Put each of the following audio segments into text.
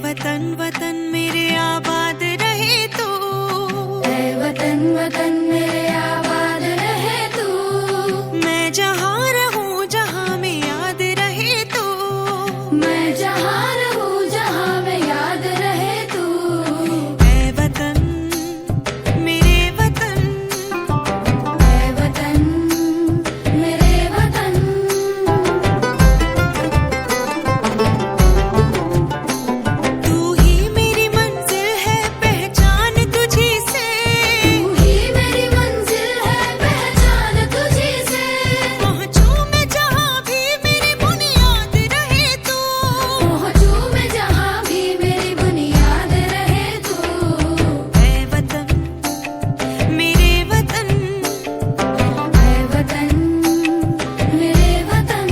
वतन वतन मेरे आबाद रहे तू, ऐ वतन वतन मेरे आबाद रहे तू। मैं जहाँ रहूं जहाँ में याद रहे तू, मैं जहाँ रहूं जहाँ में याद रहे तू। ऐ वतन मेरे वतन, ऐ वतन मेरे वतन। तू ही मेरी मंजिल है पहचान तुझी से, तू ही मेरी मंजिल है पहचान तुझी से। पहुँचूं मैं जहाँ भी मेरी बुनियाद रहे तू, पहुँचूं मैं जहाँ भी मेरी बुनियाद रहे तू। ऐ वतन मेरे वतन, ऐ वतन मेरे वतन।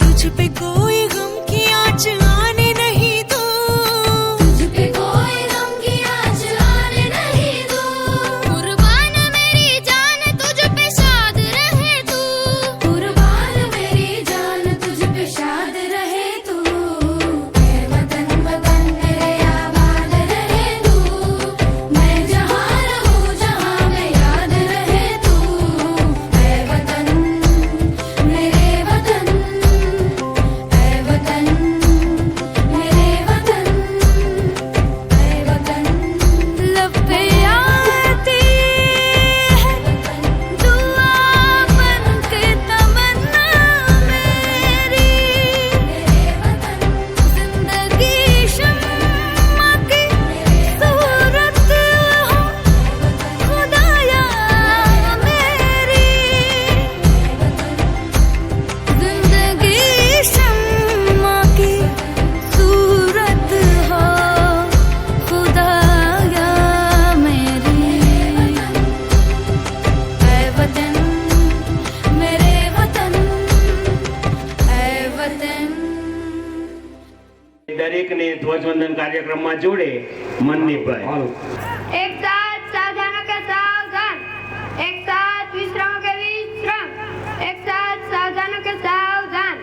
तुझ पे कोई गम की आँच आने नहीं दूं, तुझ पे कोई गम की आँच आने नहीं दूं। कुर्बान मेरी जान तुझ पे शाद रहे तू। कुर्बान मेरी जान तुझ पे शाद रहे तू। ऐ वतन वतन मेरे आबाद रहे तू। मैं जहाँ रहूं जहाँ में याद रहे तू। ऐ वतन मेरे वतन, ऐ वतन मेरे वतन, ऐ वतन। लब पे आती है दुआ बन के तमन्ना मेरी। मेरे वतन जिंदगी शम्मा की सूरत हो खुदाया मेरी। जिंदगी शम्मा की सूरत हो खुदाया मेरी। ऐ वतन मेरे वतन, ऐ वतन। દરેકને ધ્વજવંદન કાર્યક્રમમાં જોડે મનદીપભાઈ। एक साथ सावधानों के सावधान, एक साथ विश्रामों के विश्राम, एक साथ सावधानों के सावधान।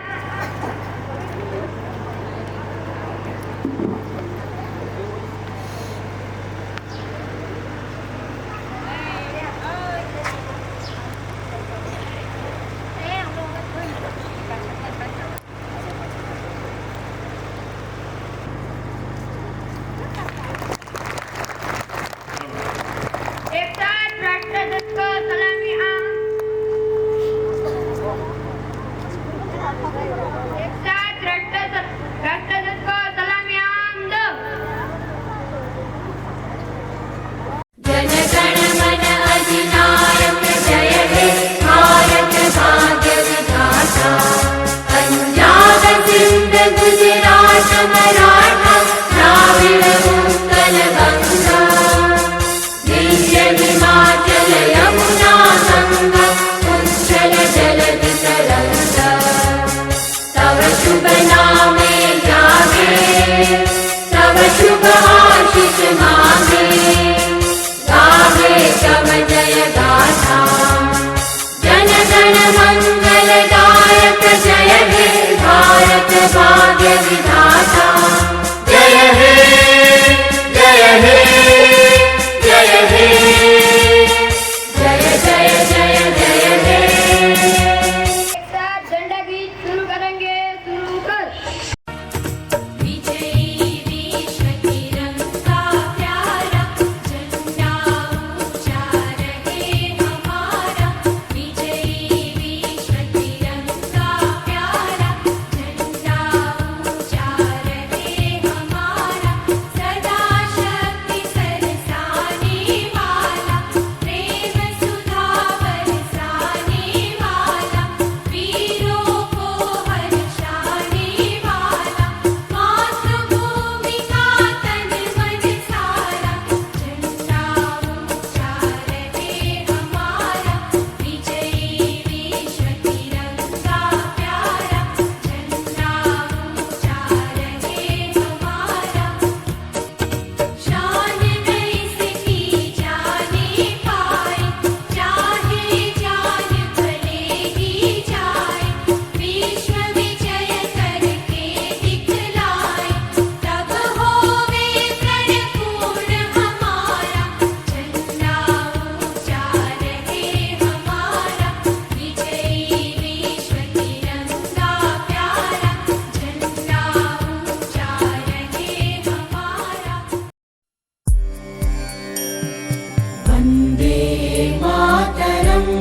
मातरम्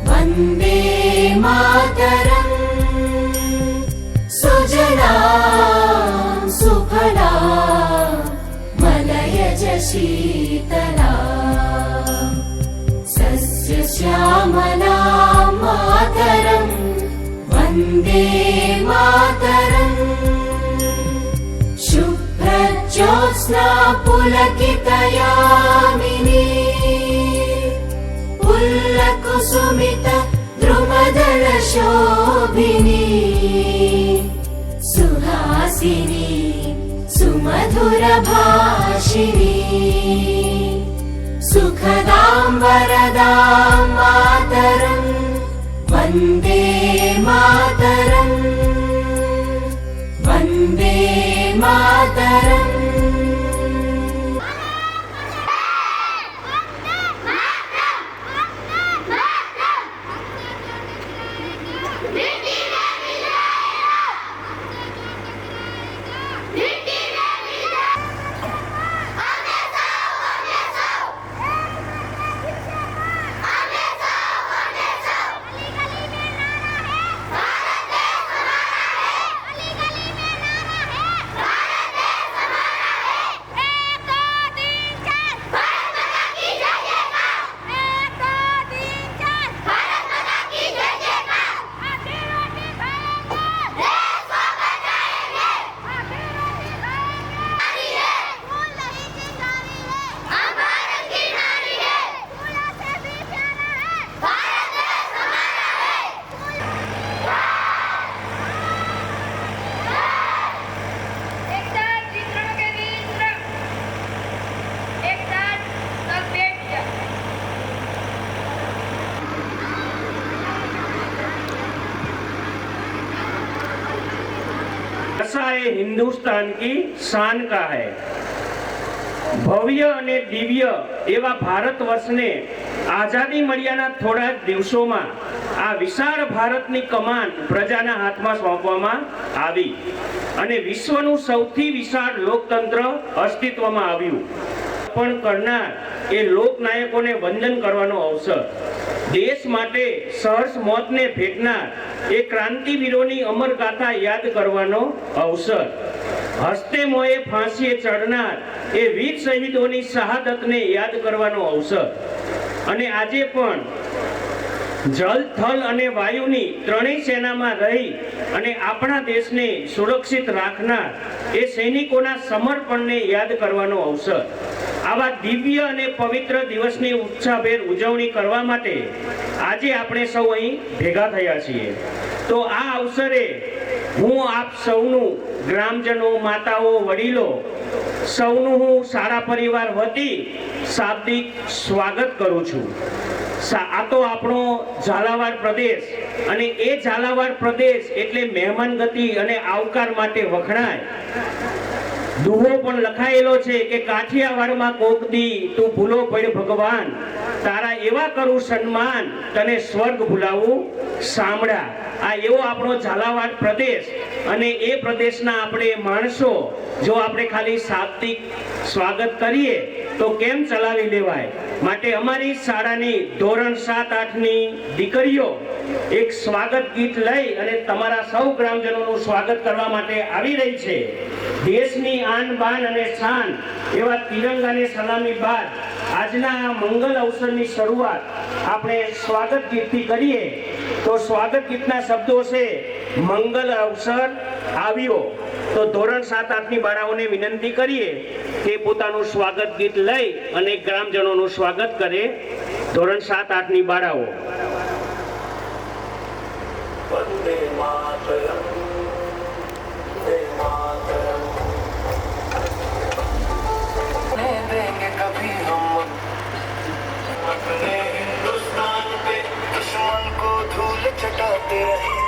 वन्दे मातरम् सुजला सुफला मलयज शीतला सस्यश्यामला मातरम् वन्दे मातरम् शुभ्रज्योत्स्ना पुलकितयामिनी पुल्लकुसुमित द्रुमदलशोभिनी सुहासिनी सुमधुरभाषिणी सुखदां वरदां मातरम् वन्दे मातरम् वन्दे मातरम् ऐसा ये हिंदुस्तान की शान का है। ભવ્ય અને દિવ્ય એવા ભારત વર્ષને આઝાદી મળ્યાના થોડા દિવસોમાં આ વિશાળ ભારતની કમાન પ્રજાના હાથમાં સોંપવામાં આવી અને વિશ્વનું સૌથી વિશાળ લોકતંત્ર અસ્તિત્વમાં આવ્યું. પણ કરનાર એ લોકનાયકોને વંદન કરવાનો અવસર, દેશ માટે સહર્ષ મોતને ભેટનાર એ ક્રાંતિવીરોની અમર ગાથા યાદ કરવાનો અવસર, હસ્તે મોએ ફાંસીએ ચડનાર એ વીર શહીદોની શહાદતને યાદ કરવાનો અવસર અને આજે પણ જલ થલ અને વાયુની ત્રણેય સેનામાં રહી અને આપણા દેશને સુરક્ષિત રાખનાર એ સૈનિકોના સમર્પણને યાદ કરવાનો અવસર. આવા દિવ્ય અને પવિત્ર દિવસની ઉત્સાહભેર ઉજવણી કરવા માટે આજે આપણે સૌ અહીં ભેગા થયા છીએ. તો આ અવસરે હું આપ સૌનું, ગ્રામજનો, માતાઓ, વડીલો સૌનું હું સારા પરિવાર વતી શાબ્દિક સ્વાગત કરું છું. આ તો આપણો ઝાલાવાડ પ્રદેશ અને એ ઝાલાવાડ પ્રદેશ એટલે મહેમાન ગતિ અને આવકાર માટે વખણાય. દુહો પણ લખાયેલો છે કે કાઠિયાવાડમાં કોક દી તું ભૂલો પડ ભગવાન, તારા એવા કરું સન્માન, તને સ્વર્ગ ભૂલાવું સાંભળા. આ એવો આપણો ઝાલાવાડ પ્રદેશ અને એ પ્રદેશના આપણે માણસો જો આપણે ખાલી શાબ્દિક સ્વાગત કરીએ તો કેમ ચલાવી લેવાય. માટે અમારી શાળાની ધોરણ 7-8ની દીકરીઓ એક સ્વાગત ગીત લઈ અને તમારા સૌ ગ્રામજનોનું સ્વાગત કરવા માટે આવી રહી છે. દેશની આન બાન અને શાન એવા તિરંગાને સલામી બાદ આજના આ મંગલ અવસરની શરૂઆત આપણે સ્વાગત ગીતથી કરીએ. તો સ્વાગત ગીતના શબ્દો છે, મંગલ અવસર આવ્યો. તો ધોરણ 7-8ની બાળાઓને વિનંતી કરીએ કે પોતાનું સ્વાગત ગીત લઈ અને ગ્રામજનોનું સ્વાગત કરે. ધોરણ 7-8ની બાળાઓ. વંદે માતરમ, વંદે मातरम नहीं देंगे कभी हम अपने हिंदुस्तान पे दुश्मन को धूल चटाते रहेंगे.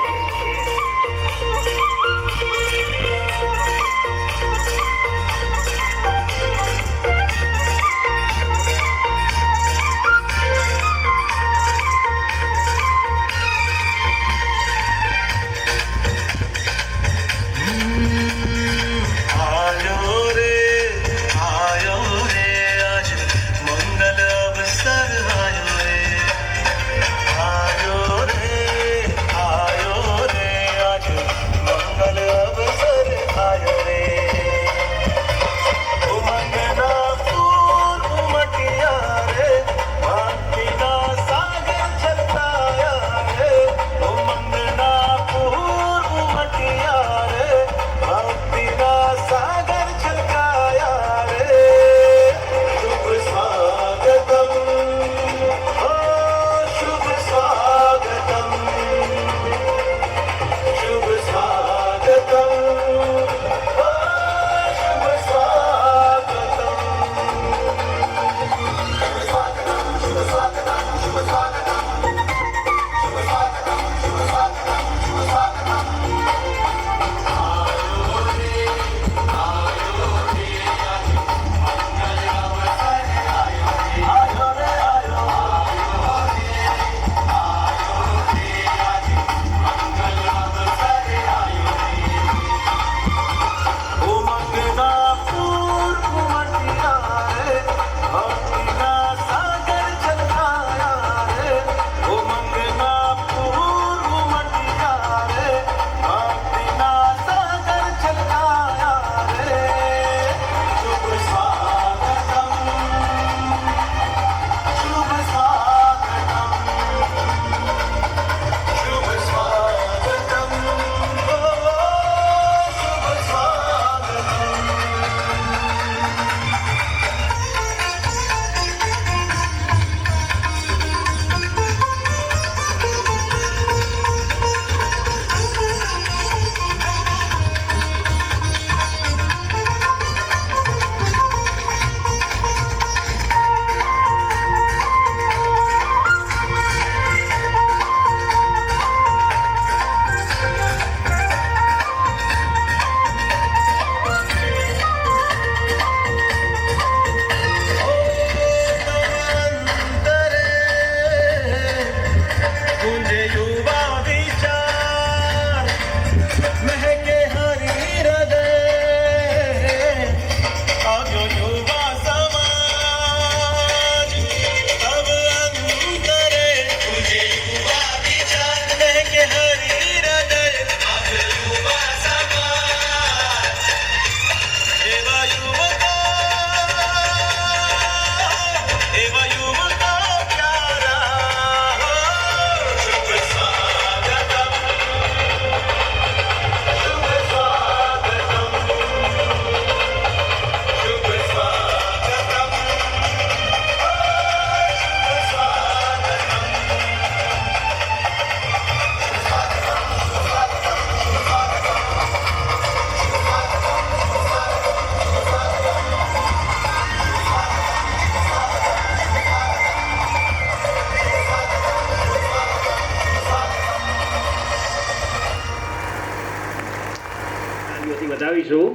બતાવીશું.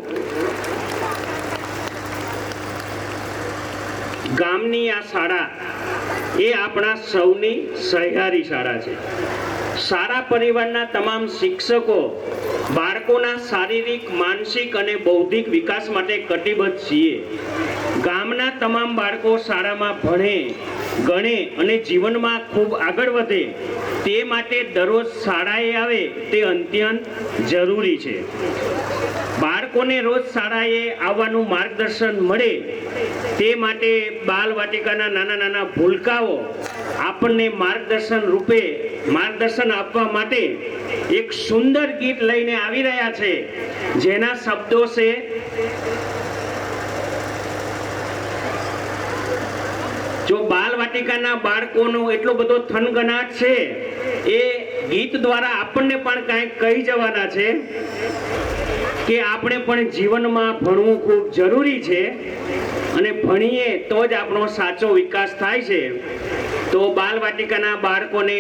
ગામની આ શાળા એ આપણા સૌની સહકારી શાળા છે. સારા પરિવારના તમામ શિક્ષકો બાળકોના શારીરિક, માનસિક અને બૌદ્ધિક વિકાસ માટે કટિબદ્ધ છીએ. ગામના તમામ બાળકો શાળામાં ભણે, ગણે અને જીવનમાં ખૂબ આગળ વધે તે માટે દરરોજ શાળાએ આવે તે અત્યંત જરૂરી છે. બાળકોને રોજ શાળાએ આવવાનું માર્ગદર્શન મળે તે માટે બાલવાટિકાના નાના નાના ભૂલકાઓ આપણને માર્ગદર્શન આપવા માટે એક સુંદર ગીત લઈને આવી રહ્યા છે, જેના શબ્દો છે જો બાલવાટિકાના બાળકોનો એટલો બધો થનગનાટ છે એ ગીત દ્વારા આપણને પણ કાંઈક કહી જવાના છે કે આપણે પણ જીવનમાં ભણવું ખૂબ જરૂરી છે અને ભણીએ તો જ આપણો સાચો વિકાસ થાય છે. તો બાલવાટિકાના બાળકોને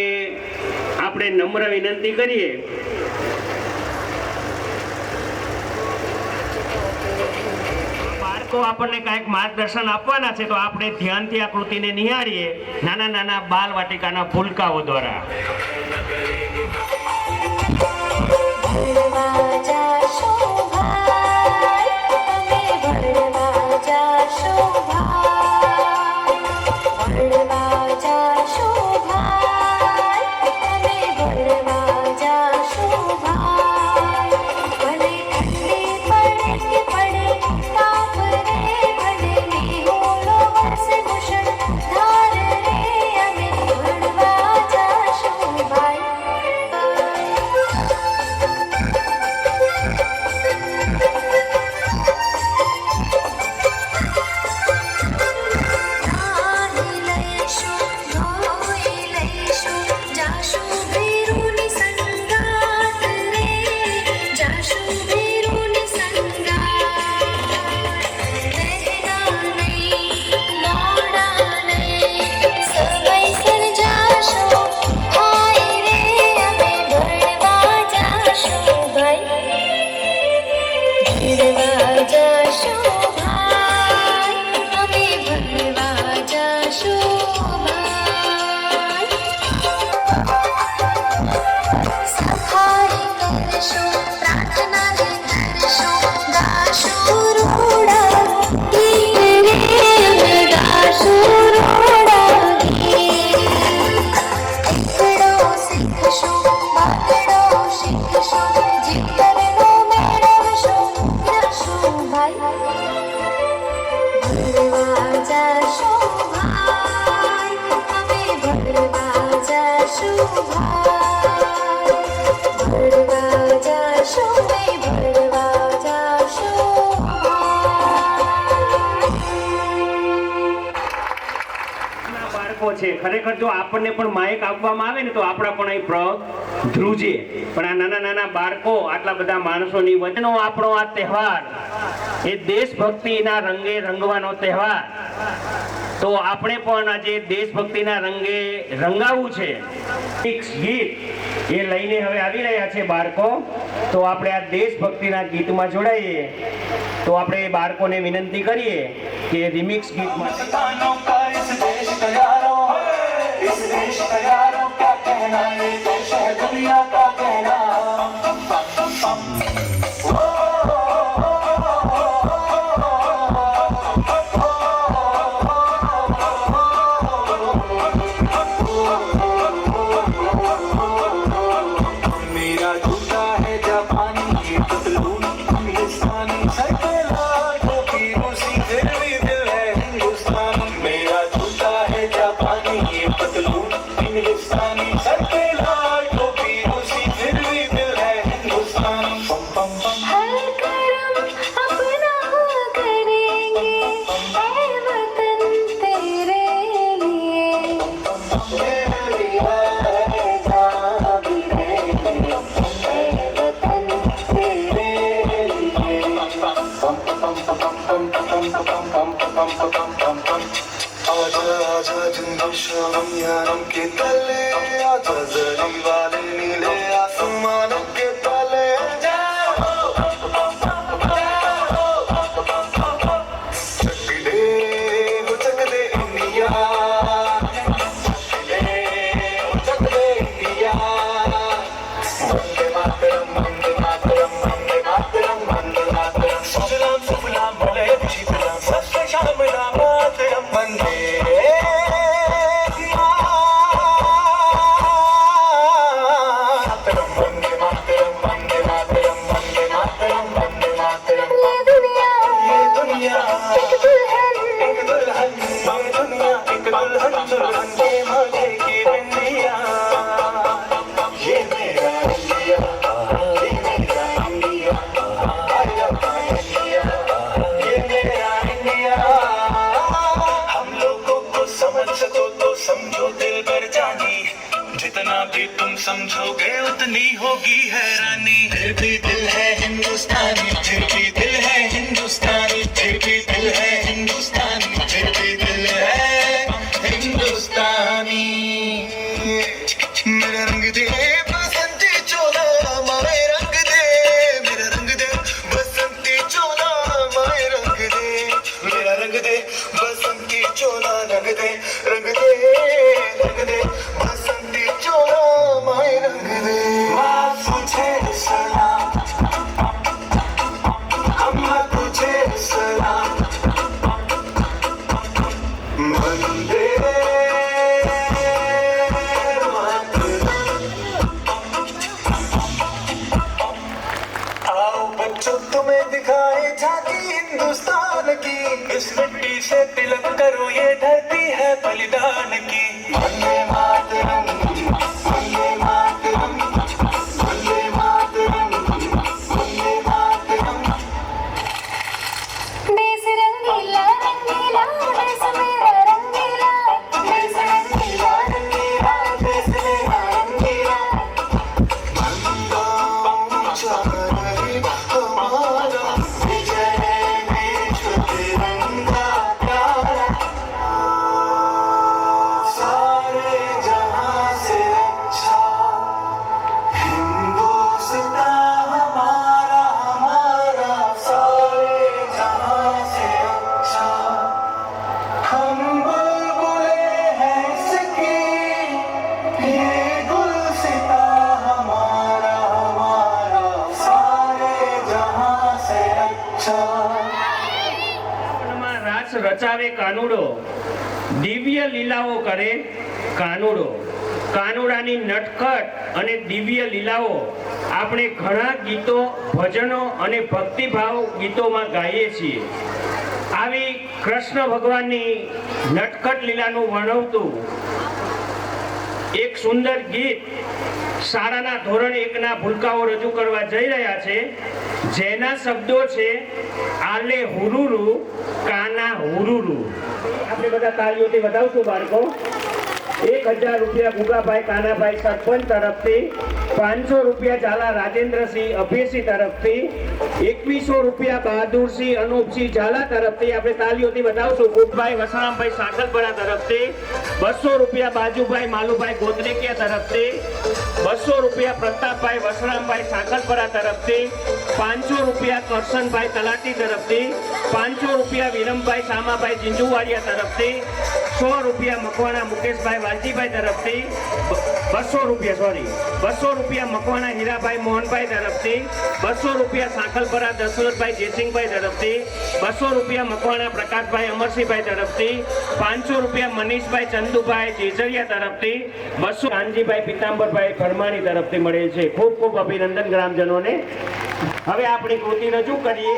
આપણે નમ્ર વિનંતી કરીએ બાળકો આપણને કાંઈક માર્ગદર્શન આપવાના છે, તો આપણે ધ્યાનથી આ કૃતિને નિહાળીએ નાના નાના બાલવાટિકાના ભૂલકાઓ દ્વારા. નાના બાળકો છે, ખરેખર જો આપણને પણ માઇક આપવામાં આવે ને તો આપણા પણ અહીં પ્રગ ધ્રુજે, પણ આ નાના નાના બાળકો આટલા બધા માણસોની વચ્ચેનો આપણો આ તહેવાર એ દેશભક્તિના રંગે રંગવાનો તહેવાર, તો આપણે પણ આજે દેશભક્તિના રંગે રંગાવું છે. એક ગીત એ લઈને હવે આવી રહ્યા છે બાળકો, તો આપણે આ દેશભક્તિના ગીતમાં જોડાઈએ. તો આપણે એ બાળકોને વિનંતી કરીએ કે રિમિક્સ ગીતમાં तानों का इस देश का यारों, इस देश का यारों क्या कहना, ये देश है दुनिया का कहना. मेरा जूता है जापानी, ये पतलून हिंदुस्तानी, सर पे लाल टोपी रूसी, फिर भी दिल है हिंदुस्तानी. मेरा जूता है जापानी, ये पतलून हिंदुस्तानी, सर पे लाल टोपी रूसी, फिर भी दिल है हिंदुस्तानी. पम पम पम हर कर्म अपना करेंगे, ऐ वतन तेरे लिए. मेरे लिए जहाँ भी रहेंगे, ऐ वतन तेरे लिए. पम पम पम पम पम पम पम पम पम पम पम पम. आजा आजा जिंदुशाम यारम के तले, आजा जरी वाले नीले आसमानों के तले. चक दे इंडिया, चक दे इंडिया. वंदे मातरम, वंदे मातरम, वंदे मातरम, वंदे मातरम. सुजलाम सुफलाम मलयज शीतलाम, सस्य श्यामलाम मातरम. वंदे मातरम, वंदे मातरम, वंदे मातरम, वंदे मातरम, वंदे मातरम. ये दुनिया ये दुनिया एक दुल्हन, ये दुनिया एक दुल्हन, दुल्हन के माथे की बिंदिया. ये मेरा इंडिया, ये मेरा India, I love my India, ये मेरा इंडिया. हम लोगों को समझ सको तो समझो दिल भर जानी, जितना भी तुम समझोगे उतनी होगी हैरानी. फिर भी दिल है हिंदुस्तानी, फिर भी दिल है हिंदुस्तानी, फिर भी दिल है हिंदुस्तानी, फिर भी दिल है हिंदुस्तानी. मेरा रंग दे बसंती चोला, मारे रंग दे, मेरा रंग दे बसंती चोला, मारे रंग दे. मेरा रंग दे बसंती चोला, रंग दे, रंग दे, रंग दे बसंती चोला, मारे रंग दे. माँ तुझे सलाम, अम्मा तुझे सलाम. वंदे आओ बच्चों तुम्हें दिखाए झांकी हिंदुस्तान की, इस मिट्टी से तिलक करो, ये धरती है बलिदान की. वंदे मातरम, वंदे मातरम, वंदे मातरम, वंदे मातरम. देश रंगीला रंगीला, देश मेरा रंगीला, देश रंगीला रंगीला, देश मेरा रंगीला. हमारा विजय विश्व तिरंगा प्यारा, सारे जहां से अच्छा हिंदुस्तान हमारा, हमारा सारे जहां से अच्छा. हम बुलबुले हैं इसकी, ये गुलसिता हमारा, हमारा सारे जहां से अच्छा. માં રાસ રચાવે કાનુડો, દિવ્ય લીલાઓ કરે કાનુડો. કાનુડાની નટખટ અને દિવ્ય લીલાઓ આપણે ઘણા ગીતો, ભજનો અને ભક્તિભાવ ગીતોમાં ગાઈએ છીએ. આવી કૃષ્ણ ભગવાનની નટખટ લીલાનું વર્ણવતું એક સુંદર ગીત શાળાના ધોરણ 1 ના ભૂલકાઓ રજૂ કરવા જઈ રહ્યા છે, જેના શબ્દો છે આલે હુરુરુ કાના હુરુરુ. આપણે બધા તાળીઓથી વધાવશું બાળકો. 1000 રૂપિયા ગુગાભાઈ કાનાભાઈ સરપંચ તરફથી, 500 રૂપિયા ઝાલા રાજેન્દ્રસિંહ અભયસિંહ તરફથી, 2100 રૂપિયા બહાદુરસિંહ અનૂપસિંહ ઝાલા તરફથી. આપણે તાલીઓથી બતાવશું. ગુટભાઈ વસરામભાઈ સાંકલપરા તરફથી, 200 રૂપિયા બાજુભાઈ માલુભાઈ ગોત્રેકિયા તરફથી, 200 રૂપિયા પ્રતાપભાઈ વસરામભાઈ સાંકલપરા તરફથી, 500 રૂપિયા કરશનભાઈ તલાટી તરફથી, 500 રૂપિયા વિરમભાઈ સામાભાઈ જીંજુવાડિયા તરફથી, 100 રૂપિયા મકવાણા મુકેશભાઈ વાલજીભાઈ તરફથી, 200 રૂપિયા મકવાણા હીરાભાઈ મોહનભાઈ તરફથી, 200 રૂપિયા સાંકલપરા દશરથભાઈ જયસિંહભાઈ તરફથી, 200 રૂપિયા મકવાણા પ્રકાશભાઈ અમરસિંહભાઈ તરફથી, 500 રૂપિયા મનીષભાઈ ચંદુભાઈ જેજરિયા તરફથી, 200 કાનજીભાઈ પિતાંબરભાઈ ફરમાણી તરફથી મળેલ છે. ખૂબ ખૂબ અભિનંદન ગ્રામજનોને. હવે આપણી કૃતિ રજૂ કરીએ.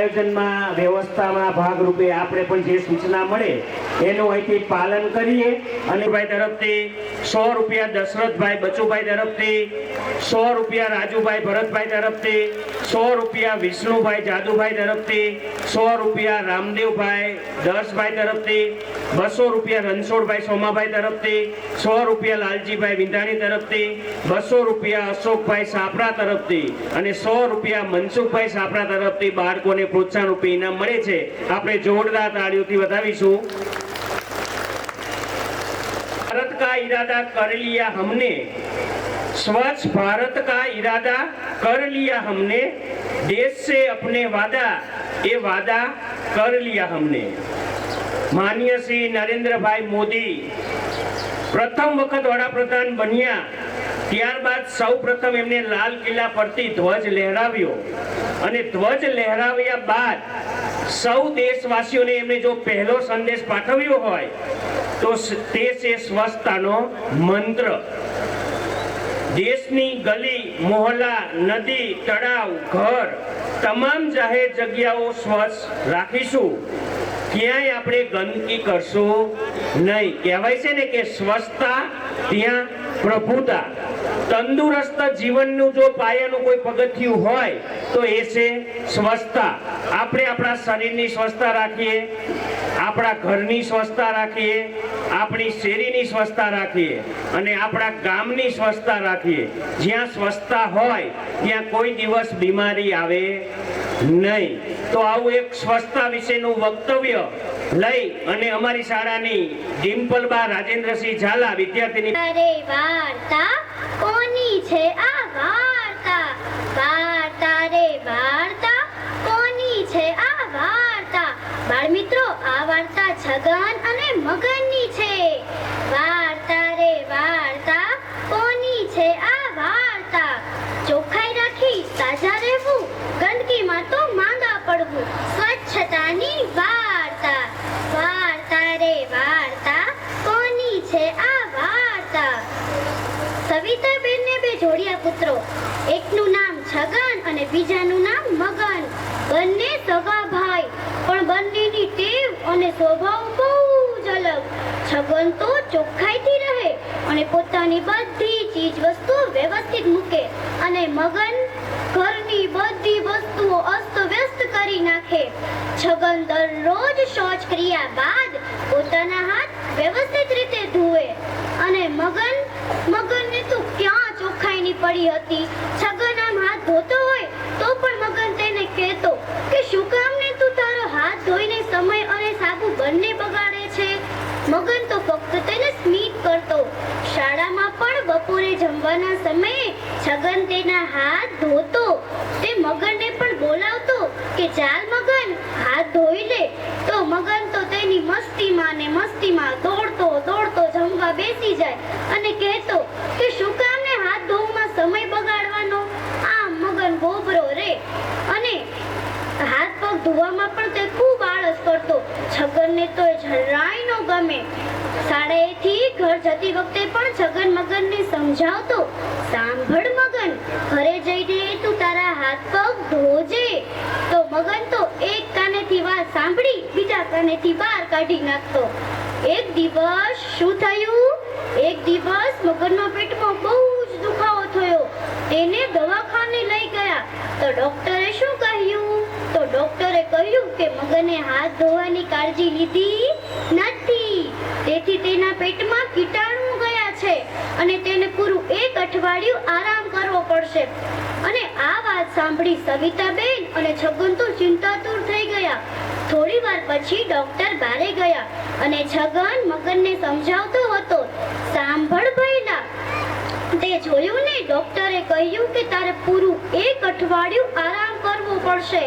આયોજનમાં વ્યવસ્થામાં ભાગરૂપે આપણે પણ જે સૂચના મળે એનું અહીંથી પાલન કરીએ. અને ભાઈ તરફથી 100 રૂપિયા દશરથભાઈ બચુભાઈ તરફથી, 100 રૂપિયા રાજુભાઈ ભરતભાઈ તરફથી, 100 રૂપિયા વિષ્ણુભાઈ જાદુભાઈ તરફથી, 100 રૂપિયા રામદેવભાઈ દર્શભાઈ તરફથી, 200 રૂપિયા રણછોડભાઈ સોમાભાઈ તરફથી, 100 રૂપિયા લાલજીભાઈ વિંધાણી તરફથી, 200 રૂપિયા અશોકભાઈ સાપરા તરફથી અને 100 રૂપિયા મનસુખભાઈ સાપરા તરફથી બાળકોને પ્રોત્સાહન રૂપે ઇનામ મળે છે. આપણે જોરદાર તાળીઓથી વધાવીશું. भारत का इरादा कर लिया हमने, स्वच्छ भारत का इरादा कर लिया हमने, देश से अपने वादा ये वादा कर लिया हमने. माननीय श्री नरेंद्रभाई मोदी प्रथम वखत वडाप्रधान बन्या ત્યારબાદ સૌ પ્રથમ એમને લાલ કિલ્લા પરથી ધ્વજ લહેરાવ્યો અને ધ્વજ લહેરાવ્યા બાદ સૌ દેશવાસીઓને એમને જો પહેલો સંદેશ પાઠવ્યો હોય તો તે છે સ્વચ્છતાનો મંત્ર. દેશની ગલી મોહલ્લા નદી તળાવ ઘર તમામ જાહેર જગ્યાઓ સ્વચ્છ રાખીશું. ક્યાંય આપણે ગંદકી કરશું નહીં. કહેવાય છે ને કે સ્વચ્છતા ત્યાં પ્રભુતા. તંદુરસ્ત જીવનનું જો પાયાનું કોઈ પગથિયું હોય તો એ છે સ્વચ્છતા. આપણે આપણા શરીરની સ્વચ્છતા રાખીએ, આપણા ઘરની સ્વચ્છતા રાખીએ, આપણી શેરીની સ્વચ્છતા રાખીએ અને આપણા ગામની સ્વચ્છતા રાખીએ. જ્યાં સ્વચ્છતા હોય ત્યાં કોઈ દિવસ બીમારી આવે નહીં. તો આવું એક સ્વચ્છતા વિશેનું વક્તવ્ય લઈ અને અમારી શાળાની ડિમ્પલબા રાજેન્દ્રસિંહ ઝાલા વિદ્યાર્થીની અરે વાર્તા કોની છે આ વાર્તા, વાર્તા રે વાર્તા કોની છે આ વાર્તા. બાળ મિત્રો, આ વાર્તા છગન અને મગનની છે. વાર્તા રે વાર્તા કોની છે આ વાર્તા. ચોખ્ખાઈ રાખી તાજા રહેવું, ગંદકીમાં તો માંદા પડવું, સ્વચ્છતાની વાર્તા. વાર્તા રે વાર્તા કોની છે આ વાર્તા. સવિતાબેનને બે જોડિયા પુત્રો, એકનું નામ છગન અને બીજાનું નામ મગન. બંને સગા ભાઈ, પણ બંનેની ટેવ અને સ્વભાવ બહુ જ અલગ. છગન તો ચોખ્ખાઈથી રહે અને પોતાની બધી ચીજ વસ્તુઓ વ્યવસ્થિત મૂકે અને મગન ઘરની બધી વસ્તુઓ અસ્તવ્યસ્ત કરી નાખે. છગન દરરોજ શૌચ ક્રિયા બાદ પોતાના હાથ વ્યવસ્થિત રીતે ધુએ અને મગનને તો ક્યાં ચોખ્ખાઈની પડી હતી. છગન આમ હાથ ધોતો હોય તો પણ મગન તેને કહેતો કે શું કામ ને તું તારો હાથ ધોઈને સમય અને સાબુ બંને બગાડે છે. મગન તો ફક્ત તેને સ્મિત કરતો. શાળામાં પણ બપોરે જમવાના સમયે છગન તેના હાથ ધોતો. તે મગનને પણ બોલાવતો કે ચાલ મગન હાથ ધોઈ લે. તો મગન તો તેની મસ્તીમાં ને મસ્તીમાં દોડતો દોડતો જમવા બેસી જાય અને કહેતો કે શું કામ ને હાથ ધોવામાં સમય બગાડવાનો. આમ મગન ગોબરો રે અને હાથ પગ ધોવામાં પણ તે ખૂબ આળસ કરતો. છગનને તો જરાય ન ગમે. શાળાએથી ઘર જતી વખતે પણ છગન મગનને સમજાવતો, સાંભળ મગન, ઘરે જઈને તું તારા હાથ પગ ધોજે. તો મગન તો એક કાનેથી વાત સાંભળી બીજા કાનેથી બહાર કાઢી નાખતો. એક દિવસ શું થયું? એક દિવસ મગનના પેટમાં બહુ જ દુખાવો થયો. તેને દવાખાને લઈ ગયા તો ડોક્ટરે શું કહ્યું? તો ડોક્ટરે કહ્યું કે મગને હાથ ધોવાની કાળજી લીધી નથી, તેથી તેના પેટમાં કીટાણુ ગયા છે અને તેને પૂરું 1 અઠવાડિયું આરામ કરવો પડશે. અને આ વાત સાંભળી સવિતાબેન અને છગન તો ચિંતાતુર થઈ ગયા. થોડી વાર પછી ડોક્ટર બારે ગયા અને છગન મગનને સમજાવતો હતો, સાંભળ ભઈલા, તે જોયું ને, ડોક્ટરે કહ્યું કે તારે પૂરું 1 અઠવાડિયું આરામ કરવો પડશે.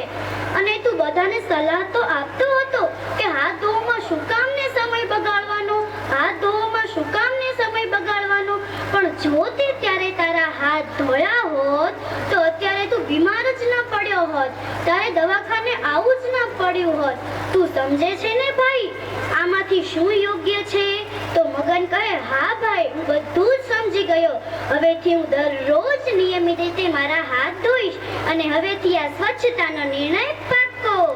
અને તું બધાને સલાહ તો આપતો હતો કે હાથ ધોવામાં શું કામ ને સમય બગાડવાનો, હાથ ધોવામાં શું કામ ને સમય બગાડવાનો. પણ જો તે ત્યારે તારા હાથ ધોયા હોત તો અત્યારે તું બીમાર જ ન પડ્યો હોત, તારે દવાખાને આવવું જ ન પડ્યું હોત. તું સમજે છે ને ભાઈ આમાંથી શું યોગ્ય છે? તો મગન કહે, હા ભાઈ, હું બધું જ સમજી ગયો. હવેથી હું દરરોજ નિયમિત રીતે મારા હાથ ધોઈશ અને હવેથી આ સ્વચ્છતાનો નિર્ણય પાક્કો શકો.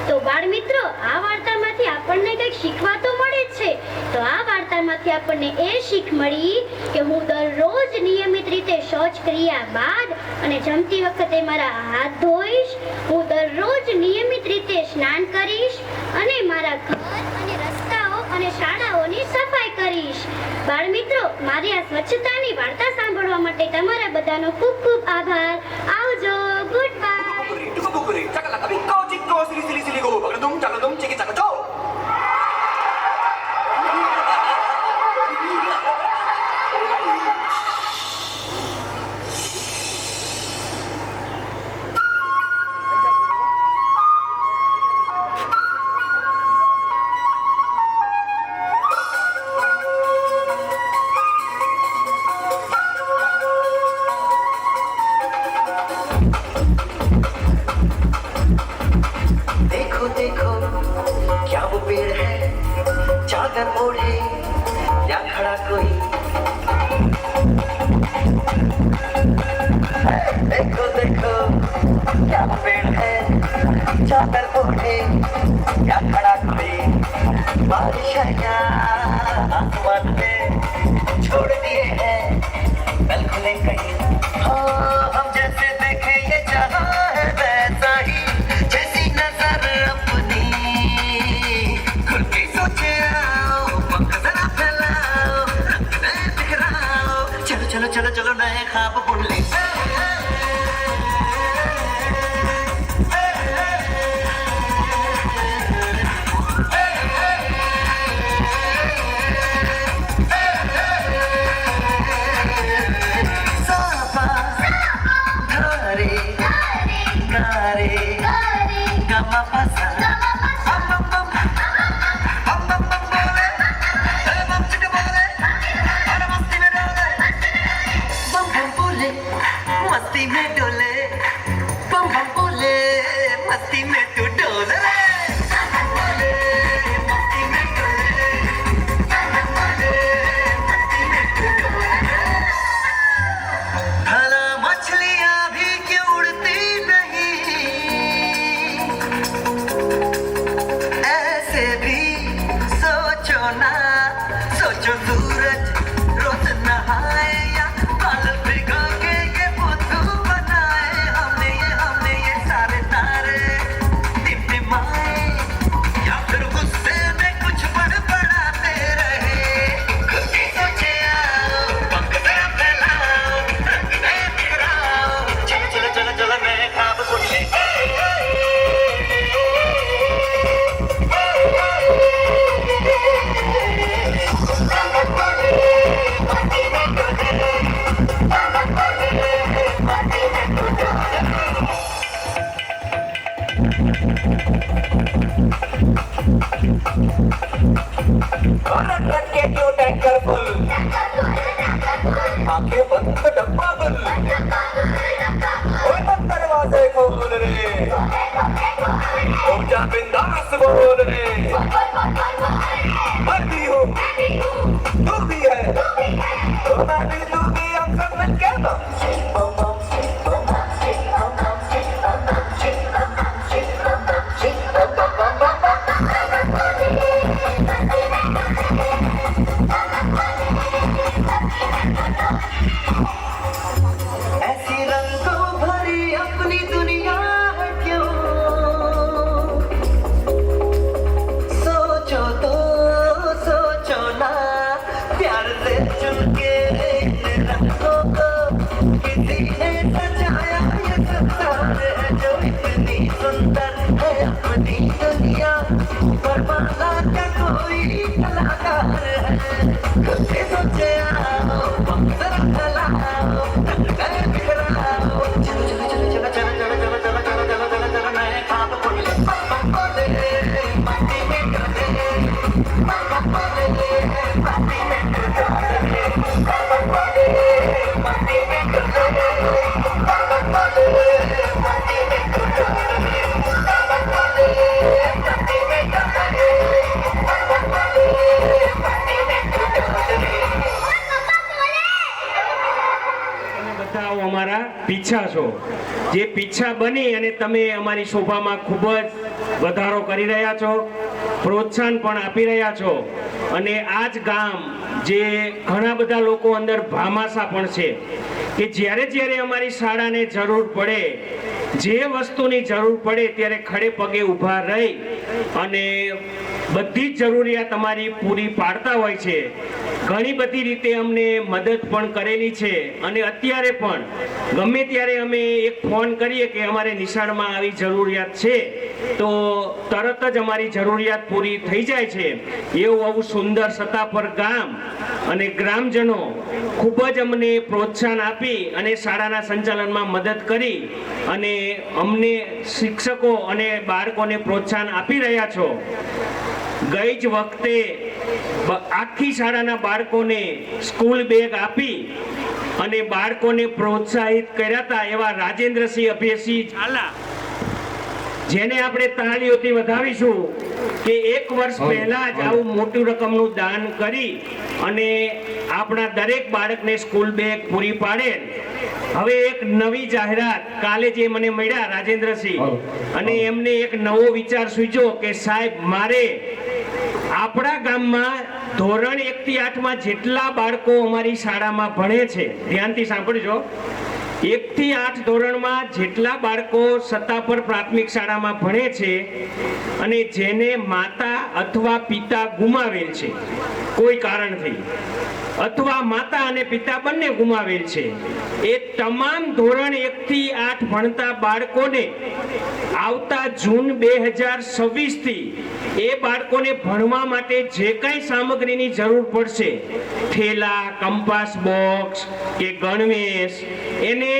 તો બાળ મિત્રો, આ વાર્તામાંથી આપણને કંઈક શીખવા તો મળે જ છે. તો આ વાર્તામાંથી આપણને એ શીખ મળી કે હું દરરોજ નિયમિત રીતે શૌચ ક્રિયા બાદ અને જમતી વખતે મારા હાથ ધોઈશ. હું દરરોજ નિયમિત રીતે સ્નાન કરીશ અને મારા ઘર અને રસ્તાઓ અને શાળાઓની સફાઈ કરીશ. બાળ મિત્રો, મારી આ સ્વચ્છતાની વાર્તા સાંભળવા માટે તમારા બધાનો ખૂબ ખૂબ આભાર. આવજો. Good bye. Tukubukuri, cakalaka, bingko, cikko, sili, sili, sili, go, bagadum, ciki, cakaco. देखो देखो क्या वो पेड़ है चादर ओढ़े या खड़ा कोई देखो देखो क्या वो पेड़ है चादर ओढ़े या खड़ा कोई बारिश आया आसमान में छोड़ दिए हैं कल खुले कहीं हाँ हम जैसे देखे ये जहाँ है वैसा ही जैसी नजर अपनी खुल के सोचे आओ पंख जरा फैलाओ रंग नए बिखराओ चलो चलो चलो चलो नए ख्वाब बुन ले सापा धारे नारे गमा पसा हम बोले हम चिट बोले और मस्ती में डोले बम बोले मस्ती में डोले बम बोले मस्ती में तू डोले बोले मस्ती में डोले बोले मस्ती में तू डोले भला मछलियां भी क्यों उड़ती नहीं ऐसे भी सोचो ना सोचो सूरज रोज नहाए या बादल भिगो के ये बुद्धू बनाए हमने ये सारे तारे टिमटिमाए या फिर गुस्से में कुछ बड़बड़ाते रहे खुद ही सोचे आओ पंख जरा फैलाओ रंग नए बिखराओ चलो चलो चलो चलो नए ख्वाब बुन ले और रख के क्यों टैंकर फुल आंखें बंद डब्बा गुल ओए बंद दरवाजे खोल रे हो जा बिंदास बोल रे मैं भी हूँ तू भी है तो मैं भी तू भी हम सब मिल के ऐसी रंगों भरी अपनी दुनिया है क्यों सोचो तो सोचो ना प्यार से चुन के इन रंगों को किसी ने सजाया ये संसार है जो इतनी सुंदर है अपनी दुनिया पर माला का कोई कलाकार है खुद से सोचे आओ पंख जरा फैलाओ रंग नए बिखराओ चलो चलो चलो चलो चलो चलो चलो चलो चलो चलो चलो चलो नए ख्वाब बुन ले बम बोले मस्ती में डोले बम बोले मस्ती में डोले बम बोले मस्ती में डोले बम बोले मस्ती में डोले बम बोले मस्ती में डोले बम बोले मस्ती में डोले તમે બધાઓ અમારા પીછા છો જે પીછા બની અને તમે અમારી શોભામાં ખૂબ જ વધારો કરી રહ્યા છો, પ્રોત્સાહન પણ આપી રહ્યા છો. અને આ જ ગામ જે ઘણા બધા લોકો અંદર ભામાસા પણ છે કે જ્યારે અમારી શાળાને જરૂર પડે, જે વસ્તુની જરૂર પડે ત્યારે ખડે પગે ઊભા રહી અને બધી જ જરૂરિયાત અમારી પૂરી પાડતા હોય છે. ઘણી બધી રીતે અમને મદદ પણ કરેલી છે. અને અત્યારે પણ ગમે ત્યારે અમે એક ફોન કરીએ કે અમારે નિશાળમાં આવી જરૂરિયાત છે તો તરત જ અમારી જરૂરિયાત પૂરી થઈ જાય છે. એવું આવું સુંદર સત્તાપર ગામ અને ગ્રામજનો ખૂબ જ અમને પ્રોત્સાહન આપી અને શાળાના સંચાલનમાં મદદ કરી અને અમને શિક્ષકો અને બાળકોને પ્રોત્સાહન આપી રહ્યા છો. ગઈ જ વખતે આખી શાળાના બાળકોને સ્કૂલ બેગ આપી અને બાળકોને પ્રોત્સાહિત કર્યા હતા એવા રાજેન્દ્રસિંહ અભયસિંહ ઝાલા, જેને આપણે તાળીઓથી વધાવીશું કે 1 વર્ષ પહેલા જ આવું મોટું રકમનું દાન કરી અને આપણા દરેક બાળકને સ્કૂલ બેગ પૂરી પાડેલ. હવે એક નવી જાહેરાત કાલે જે મને મળ્યા રાજેન્દ્રસિંહ, અને એમને એક નવો વિચાર સૂચ્યો કે સાહેબ, મારે આપણા ગામમાં ધોરણ 1 થી 8 માં જેટલા બાળકો અમારી શાળામાં ભણે છે, ધ્યાનથી સાંભળજો, 1 થી 8 ધોરણમાં જેટલા બાળકો સત્તાપર પ્રાથમિક શાળામાં ભણે છે અને જેને માતા અથવા પિતા ગુમાવેલ છે કોઈ કારણથી, અથવા માતા અને પિતા બંને ગુમાવેલ છે, એ તમામ ધોરણ 1 થી 8 ભણતા બાળકોને આવતા જૂન 2026 થી એ બાળકોને ભણવા માટે જે કાંઈ સામગ્રીની જરૂર પડશે, થેલા, કંપાસ બોક્સ કે ગણવેશ, એને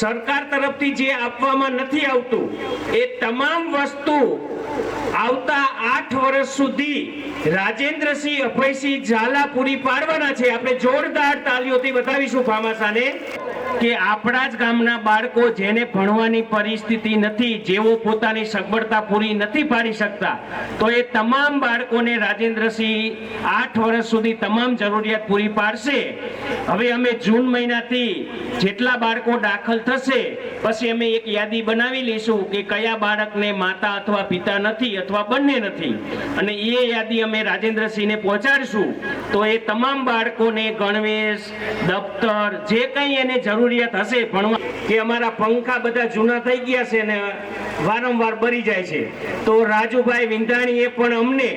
સરકાર તરફથી જે આપવામાં નથી આવતું એ તમામ વસ્તુ આવતા 8 વર્ષ સુધી રાજેન્દ્રસિંહ અભયસિંહ ઝાલા પૂરી પાડવાના છે. આપણે જોરદાર તાળીઓથી બતાવીશું ભામાસાને કે આપણા જ ગામના બાળકો જેને ભણવાની પરિસ્થિતિ નથી, જેઓ પોતાની સગવડતા પૂરી નથી પાડી શકતા, તો એ તમામ બાળકોને રાજેન્દ્રસિંહ 8 વર્ષ સુધી તમામ જરૂરિયાત પૂરી પાડશે. હવે અમે જૂન મહિનાથી જેટલા બાળકો દાખલ થશે પછી અમે એક યાદી બનાવી લઈશું કે કયા બાળકને માતા અથવા પિતા નથી અથવા બંને નથી, અને એ યાદી અમે રાજેન્દ્રસિંહને પહોંચાડીશું. તો એ તમામ બાળકોને ગણવેશ, દફતર, જે કંઈ એને જરૂરિયાત હશે ભણવા, કે અમારા પંખા બધા જૂના થઈ ગયા છે ને વારંવાર બળી જાય છે, તો રાજુભાઈ વિંધાણીએ પણ અમને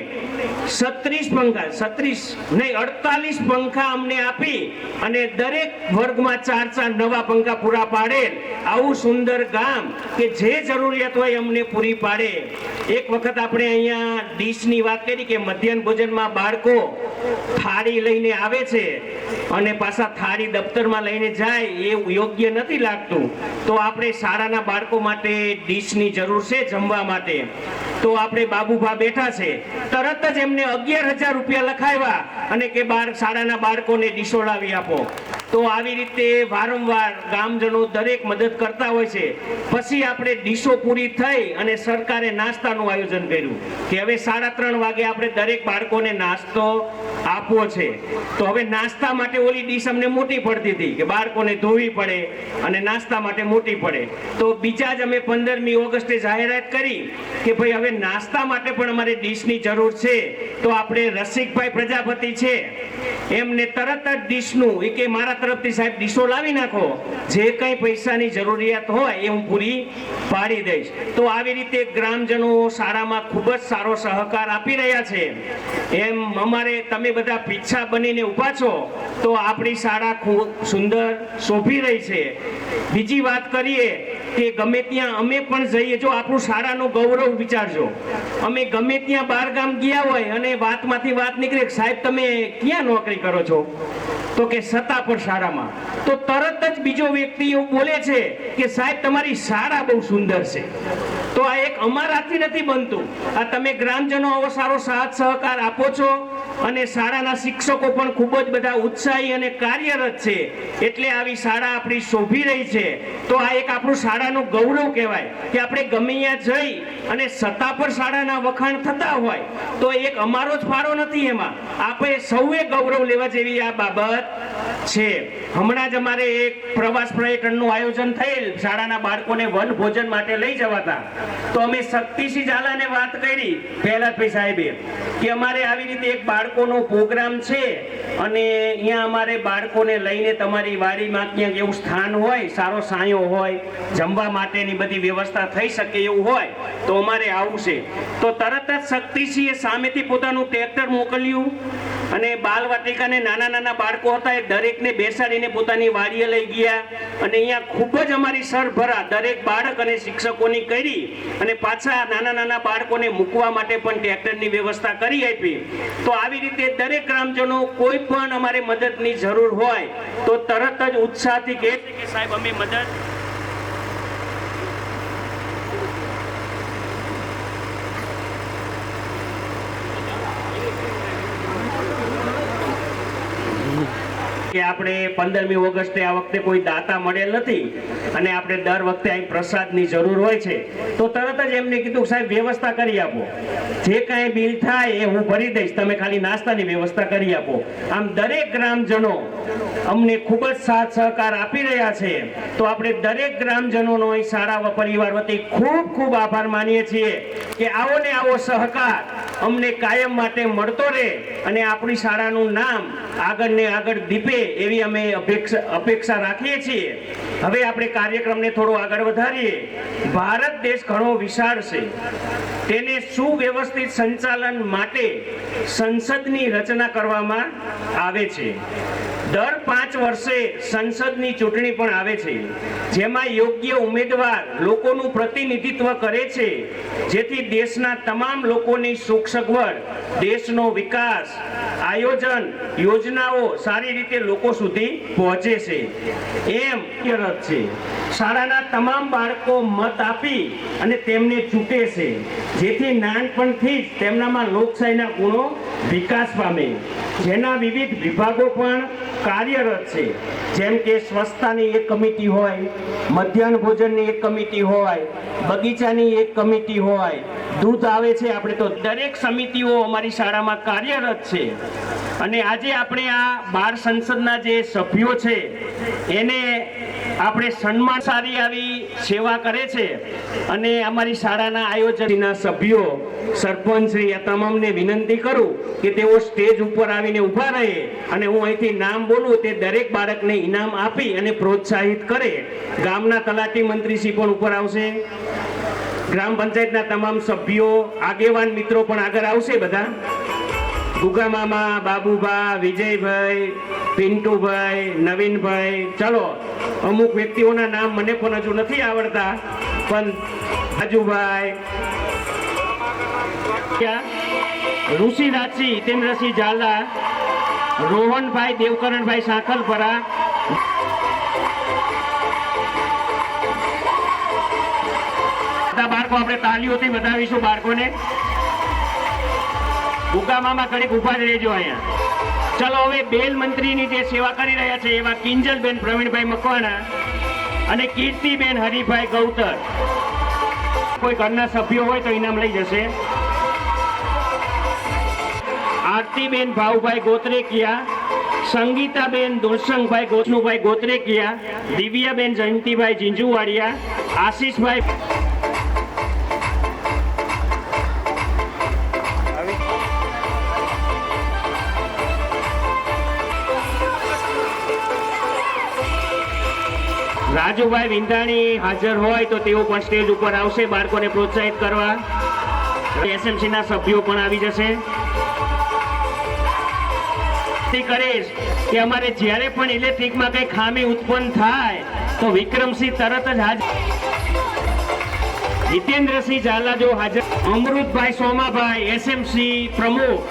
48 પંખા અમને આપી અને દરેક વર્ગમાં 4 નવા પંખા પૂરા પાડેલ. આવું સુંદર ગામ કે જે જરૂરિયાત હોય અમને પૂરી પાડે. એક વખત આપણે અહીંયા ડીશની વાત કરી કે મધ્યાહન ભોજનમાં બાળકો થાળી લઈને આવે છે અને પાછા થાળી દફતરમાં લઈને જાય, એ યોગ્ય નથી લાગતું. તો આપણે શાળાના બાળકો માટે ડીશની જરૂર છે જમવા માટે. તો આપણે બાબુભા બેઠા છે, તરત જ એમને 11,000 રૂપિયા લખાવ્યા અને કે શાળાના બાળકોને ડીશો લાવી આપો. તો આવી રીતે વારંવાર ગામજનો દરેક મદદ કરતા હોય છે. પછી આપણે ડીશો પૂરી થઈ અને સરકારે નાસ્તાનું આયોજન કર્યું કે હવે 3:30 વાગે આપણે દરેક બાળકોને નાસ્તો આપવો છે. તો હવે નાસ્તા માટે ઓલી ડીશ અમને મોટી પડતી હતી કે બાળકોને ધોવી પડે અને નાસ્તા માટે મોટી પડે. તો બીજા જ અમે 15મી ઓગસ્ટે જાહેરાત કરી કે ભાઈ હવે નાસ્તા માટે પણ અમારે ડીશની જરૂર છે. તો આપણે રસિકભાઈ પ્રજાપતિ છે, એમને તરત જ ડીશનું એ કે મારા તરફથી સાહેબ ડીશો લાવી નાખો, જે કંઈ પૈસાની જરૂરિયાત હોય એ હું પૂરી પાડી દઈશ. તો આવી રીતે ગ્રામજનો શાળામાં ખૂબ જ સારો સહકાર આપી રહ્યા છે. એમ અમારે તમે બધા પીછા બનીને ઊભા છો તો આપણી શાળા ખૂબ સુંદર શોભી રહી છે. બીજી વાત કરીએ કે ગમે ત્યાં અમે પણ જઈએ, જો આપણું શાળાનું ગૌરવ વિચારજો, અમે ગમે ત્યાં બહાર ગામ ગયા હોય અને વાતમાંથી વાત નીકળે સાહેબ તમે ક્યાં નોકરી કરો છો, તો કે સત્તાપર શાળામાં, તો તરત જ બીજો વ્યક્તિ એવું બોલે છે કે સાહેબ તમારી શાળા બહુ સુંદર છે. તો આ એક અમારાથી નથી બનતું, આ તમે ગ્રામજનો આવો સારો સાથ સહકાર આપો છો અને શાળાના શિક્ષકો પણ ખૂબ જ બધા ઉત્સાહી અને કાર્યરત છે, એટલે આવી શાળા આપણી શોભી રહી છે. તો આ એક આપણું શાળાનું ગૌરવ કહેવાય કે આપણે ગમે ત્યાં જઈ અને સત્તાપર શાળાના વખાણ થતા હોય તો એક અમારો જ ફાળો નથી, એમાં આપણે સૌએ ગૌરવ લેવા જેવી આ બાબત છે. હમણાં જ અમારે એક પ્રવાસ પર્યટનનું આયોજન થયેલ, શાળાના બાળકોને વન ભોજન માટે લઈ જવાતા, તો અમે શક્તિસિંહ ઝાલાને વાત કરી પહેલાભાઈ સાહેબે કે અમારે આવી રીતે એક બાળકોનો પ્રોગ્રામ છે અને અહીંયા અમારે બાળકોને લઈને તમારી વાડીમાં ક્યાંક એવું સ્થાન હોય, સારો સાયો હોય, જમવા માટેની બધી વ્યવસ્થા થઈ શકે એવું હોય તો અમારે આવું છે. તો તરત જ શક્તિસિંહે સામેથી પોતાનું ટ્રેક્ટર મોકલ્યું અને બાલવાટિકાને નાના નાના બાળકો હતા એ દરેકને બેસાડીને પોતાની વાડીએ લઈ ગયા અને અહીંયા ખૂબ જ અમારી સરભરા દરેક બાળક અને શિક્ષકોની કરી અને પાછા નાના નાના બાળકોને મૂકવા માટે પણ ટ્રેક્ટરની વ્યવસ્થા કરી આપી. તો આવી રીતે દરેક ગ્રામજનો કોઈ પણ અમારે મદદની જરૂર હોય તો તરત જ ઉત્સાહથી કહે છે કે સાહેબ અમે મદદ કે આપણે 15મી ઓગસ્ટે આ વખતે કોઈ દાતા મળેલ નથી અને આપણે દર વખતે અહીં પ્રસાદની જરૂર હોય છે તો તરત જ એમને કીધું સાહેબ વ્યવસ્થા કરી આપો, જે કાંઈ બિલ થાય એ હું ભરી દઈશ, તમે ખાલી નાસ્તાની વ્યવસ્થા કરી આપો. આમ દરેક ગ્રામજનો અમને ખૂબ જ સાથ સહકાર આપી રહ્યા છે. તો આપણે દરેક ગ્રામજનોનો અહીં શાળા પરિવાર વતી ખૂબ ખૂબ આભાર માનીએ છીએ કે આવો ને આવો સહકાર અમને કાયમ માટે મળતો રહે અને આપણી શાળાનું નામ આગળ ને આગળ દીપે એવી અમે અપેક્ષા રાખીએ છીએ. હવે આપણે કાર્યક્રમને થોડો આગળ વધારીએ. ભારત દેશ ઘણો વિશાળ છે, તેને સુવ્યવસ્થિત સંચાલન માટે સંસદની રચના કરવામાં આવે છે. દર 5 વર્ષે સંસદની ચૂંટણી પણ આવે છે, જેમાં યોગ્ય ઉમેદવાર લોકોનું પ્રતિનિધિત્વ કરે છે, જેથી દેશના તમામ લોકોની સુખ સગવડ, દેશનો વિકાસ, આયોજન, યોજનાઓ સારી રીતે લોકો સુધી પહોંચે છે. એમ અર્થ છે શાળાના તમામ બાળકો મત આપી અને તેમને ચૂંટે છે, જેથી નાનપણથી જ તેમનામાં લોકશાહીના ગુણો વિકાસ પામે. જેના વિવિધ વિભાગો પણ કાર્યરત છે, જેમ કે સ્વચ્છતાની એક કમિટી હોય, મધ્યાહન ભોજનની એક કમિટી હોય, બગીચાની એક કમિટી હોય, દૂધ આવે છે આપણે તો દરેક સમિતિઓ અમારી શાળામાં કાર્યરત છે. અને આજે આપણે આ બાળ સંસદના જે સભ્યો છે એને આપણે સન્માન, સારી આવી સેવા કરે છે અને અમારી શાળાના આયોજનના સભ્યો, સરપંચ શ્રી આ તમામને વિનંતી કરું કે તેઓ સ્ટેજ ઉપર આવીને ઊભા રહે અને હું અહીંથી નામ બોલું તે દરેક બાળકને ઇનામ આપી અને પ્રોત્સાહિત કરે. ગામના તલાટી મંત્રીશ્રી પણ ઉપર આવશે, ગ્રામ પંચાયતના તમામ સભ્યો, આગેવાન મિત્રો પણ આગળ આવશે. બધા ગુગા મામા, બાબુભા, વિજયભાઈ, પિન્ટુભાઈ, નવીનભાઈ, ચાલો અમુક વ્યક્તિઓના નામ મને પણ હજુ નથી આવડતા પણ રાજુભાઈ, ઋષિરાજસિંહ, હિતેન્દ્રસિંહ ઝાલા, રોહનભાઈ, દેવકરણભાઈ સાંખલપરા, બાળકો આપણે તાલીઓથી વધાવીશું બાળકોને. ગુગામામાં ઘડીક ઉભા જ રહેજો અહીંયા. ચલો હવે બેલ મંત્રીની જે સેવા કરી રહ્યા છે એવા કિંજલબેન પ્રવીણભાઈ મકવાણા અને કીર્તિબેન હરિભાઈ ગૌતર, કોઈ ઘરના સભ્યો હોય તો ઇનામ લઈ જશે. આરતીબેન ભાઉભાઈ ગોત્રેકિયા, સંગીતાબેન દુરસંગભાઈ ગોચનુભાઈ ગોત્રેકિયા, દિવ્યાબેન જયંતિભાઈ જીંજુવાડિયા, આશીષભાઈ રાજુભાઈ વિંધાણી હાજર હોય તો તેઓ પણ સ્ટેજ ઉપર આવશે બાળકોને પ્રોત્સાહિત કરવા. એસએમસી ના સભ્યો પણ આવી જશે. કરીશ કે અમારે જ્યારે પણ ઇલેક્ટ્રિકમાં કઈ ખામી ઉત્પન્ન થાય તો વિક્રમસિંહ તરત જ હાજર, હિતેન્દ્રસિંહ ઝાલા જો હાજર, અમૃતભાઈ સોમાભાઈ એસએમસી પ્રમુખ,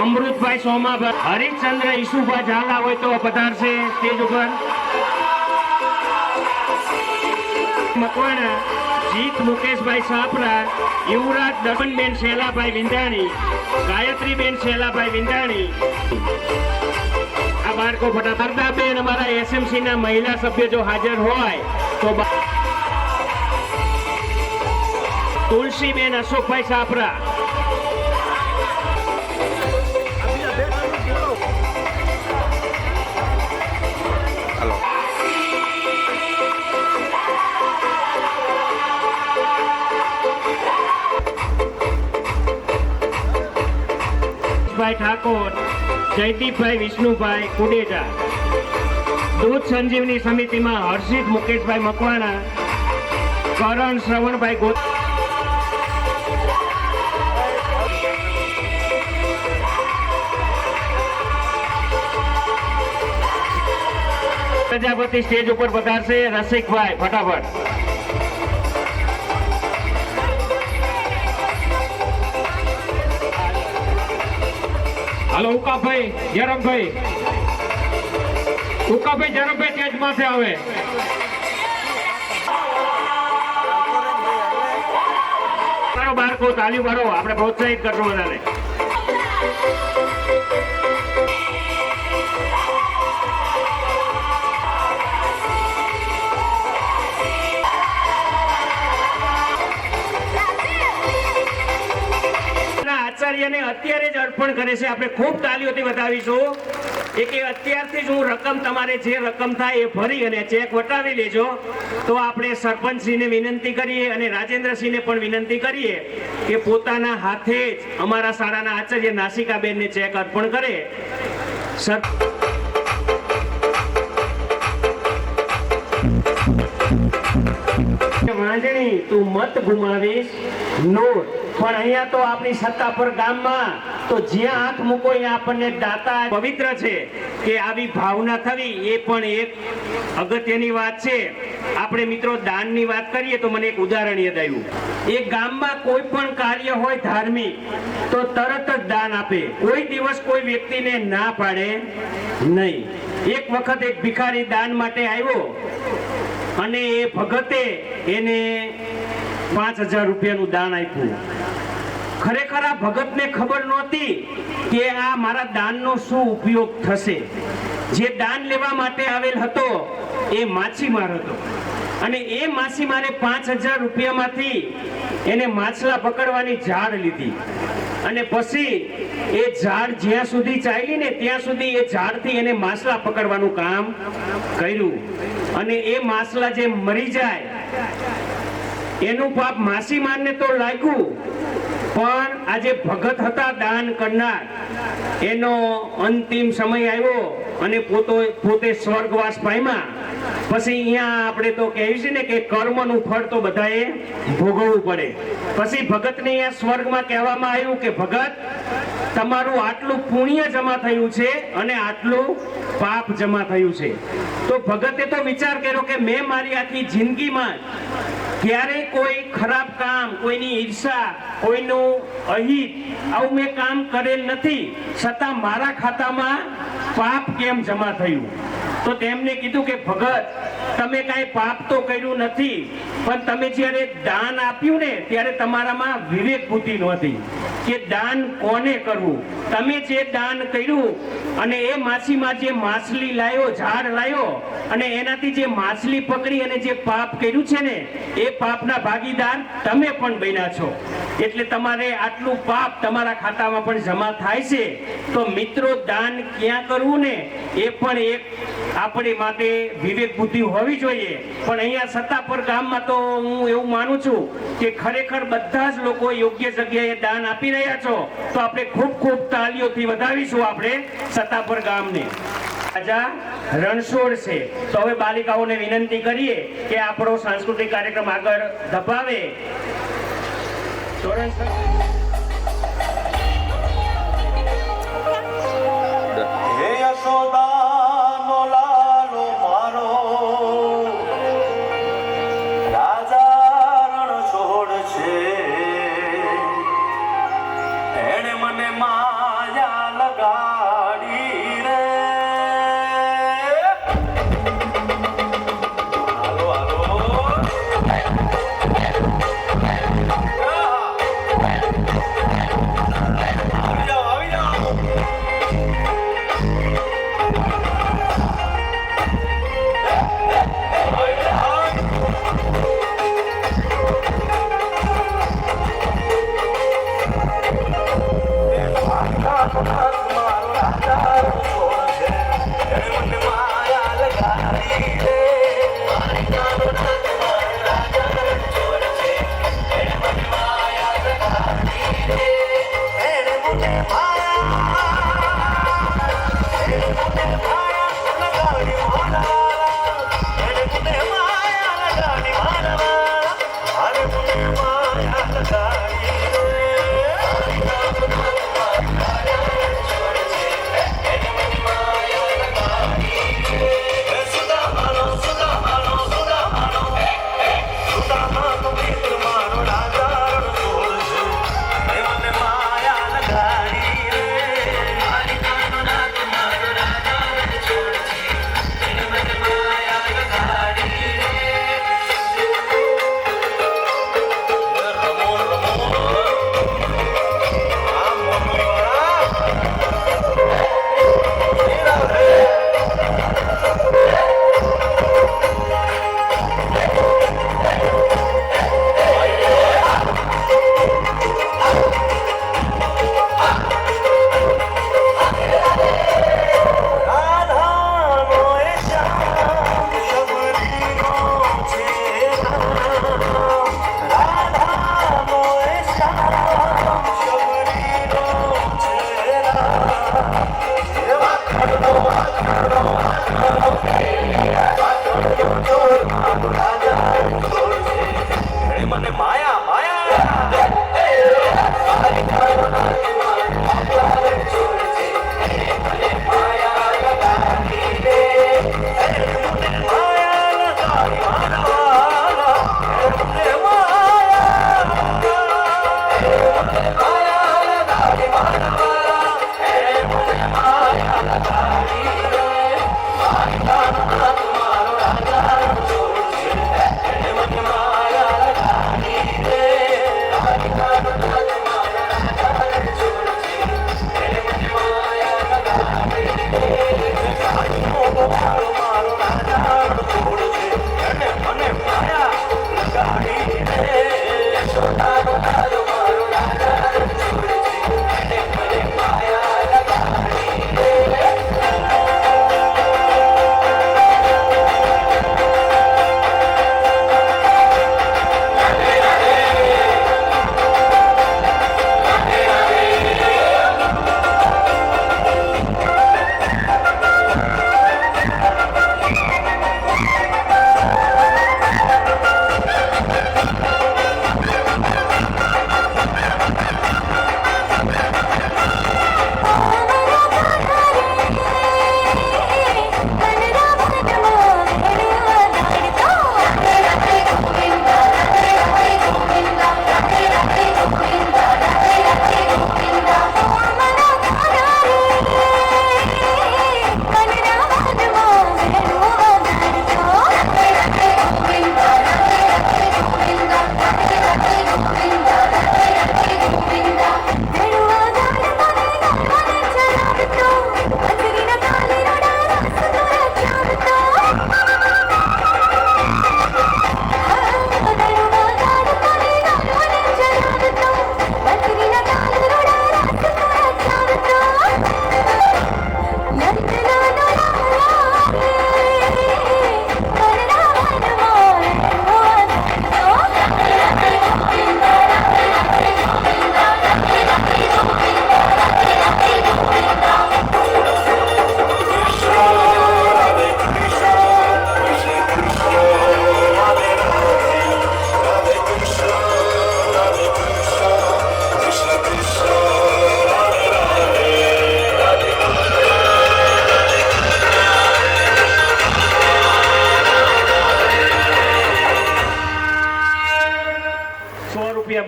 અમૃતભાઈ સોમાભાઈ, હરિશ્ચંદ્ર ઈસુભા ઝાલા હોય તો પધારશે સ્ટેજ ઉપર. મકવાણા, જીત મુકેશભાઈ સાપરા, યુવરાજ દર્પણબેન શેલાભાઈ વિંધાણી, ગાયત્રીબેન શેલાભાઈ વિંધાણી. આ બાળકો ફટાફટ અમારા એસએમસી ના મહિલા સભ્ય જો હાજર હોય તો તુલસીબેન અશોકભાઈ સાપરા, જયેશભાઈ ઠાકોર, જયદીપભાઈ વિષ્ણુભાઈ કુડેજા. દૂધ સંજીવની સમિતિમાં હર્ષિત મુકેશભાઈ મકવાણા, કરણ શ્રવણભાઈ ગોત. પ્રજાપતિ સ્ટેજ ઉપર પધારશે. રસિકભાઈ ફટાફટ. હાલો ઉકાભાઈ જયરામભાઈ, ઉકાભાઈ જયરામભાઈ સ્ટેજ પાસે આવે. બાળકો તાલીઓ પાડો, આપણે પ્રોત્સાહિત કરશું બધાને. આચાર્યને અત્યારે જ અર્પણ કરે છે, આપણે ખૂબ તાલીઓથી વધાવીશું. કે અત્યારથી જ હું રકમ, તમારે જે રકમ થાય એ ભરી અને ચેક વટાવી લેજો. તો આપણે સરપંચશ્રીને વિનંતી કરીએ અને રાજેન્દ્રસિંહને પણ વિનંતી કરીએ કે પોતાના હાથે જ અમારા શાળાના આચાર્ય નાસિકાબેનને ચેક અર્પણ કરે. વાંજણી તું મત ગુમાવીશ નોટ. પણ અહીંયા તો આપણી સત્તાપર ગામમાં તો જ્યાં હાથ મૂકો ત્યાં આપણને દાતા પવિત્ર છે કે આવી ભાવના થવી એ પણ એક અગત્યની વાત છે. આપણે મિત્રો દાનની વાત કરીએ તો મને એક ઉદાહરણ યાદ આવ્યું. એક ગામમાં કોઈ પણ કાર્ય હોય ધાર્મિક તો તરત જ દાન આપે, કોઈ દિવસ કોઈ વ્યક્તિને ના પાડે નહીં. એક વખત એક ભિખારી દાન માટે આવ્યો અને એ ભગતે એને 5,000 રૂપિયાનું દાન આપ્યું. ખરેખર આ ભગતને ખબર નહોતી કે આ મારા દાનનો શું ઉપયોગ થશે. જે દાન લેવા માટે આવેલ હતો એ માછીમાર હતો અને એ માછીમારે 5,000 રૂપિયામાંથી એને માછલા પકડવાની ઝાડ લીધી અને પછી એ ઝાડ જ્યાં સુધી ચાલી ને ત્યાં સુધી એ ઝાડથી એને માછલા પકડવાનું કામ કર્યું. અને એ માછલા જે મરી જાય એનું પાપ માછીમારને તો લાગ્યું, પણ આજે ભગત હતા દાન કરનાર, એનો અંતિમ સમય આવ્યો અને પોતે સ્વર્ગવાસ પામ્યા. પછી અહીંયા આપણે તો કહેવું છે ને કે કર્મનું ફળ તો બધાએ ભોગવવું પડે. પછી ભગતને અહીંયા સ્વર્ગમાં કહેવામાં આવ્યું કે ભગત, તમારું આટલું પુણ્ય જમા થયું છે અને આટલું પાપ જમા થયું છે. તો ભગતે તો વિચાર કર્યો કે મેં મારી આખી જિંદગીમાં ક્યારેય કોઈ ખરાબ કામ, કોઈની ઈર્ષા, કોઈનું અહિત આવું મેં કામ કરેલ નથી, છતાં મારા ખાતામાં પાપ કેમ જમા થયું. તો તેમને કીધું કે ભગત, તમે કાંઈ પાપ તો કર્યું નથી, પણ તમે જ્યારે દાન આપ્યું ને ત્યારે તમારામાં વિવેક બુદ્ધિ નહોતી કે દાન કોને કરવું. તમે જે દાન કર્યું અને એ માછીમાં જે માછલી લાયો, ઝાડ લાયો અને એનાથી જે માછલી પકડી અને જે પાપ કર્યું છે ને એ પાપના ભાગીદાર તમે પણ બન્યા છો. એટલે તમારે આટલું પાપ તમારા ખાતામાં પણ જમા થાય છે. તો મિત્રો, દાન ક્યાં કરવું ને એ પણ એક આપણી માટે વિવેક બુદ્ધિ હોવી જોઈએ. પણ અહીંયા સત્તાપર ગામમાં તો હું એવું માનું છું કે ખરેખર બધા જ લોકો યોગ્ય જગ્યાએ દાન આપી રહ્યા છો. તો આપણે ખૂબ ખૂબ તાળીઓથી વધાવીશું આપણે સત્તાપર ગામને. રાજા રણછોડ છે. તો હવે બાલિકાઓને વિનંતી કરીએ કે આપણો સાંસ્કૃતિક કાર્યક્રમ આગળ ધપાવે. હે યશોદાનો લાલો મારો, રાજા રણછોડ છે. એણે મને માયા લગાડી રે. હાલો હાલો, આવી જાઓ આવી જાઓ. માયા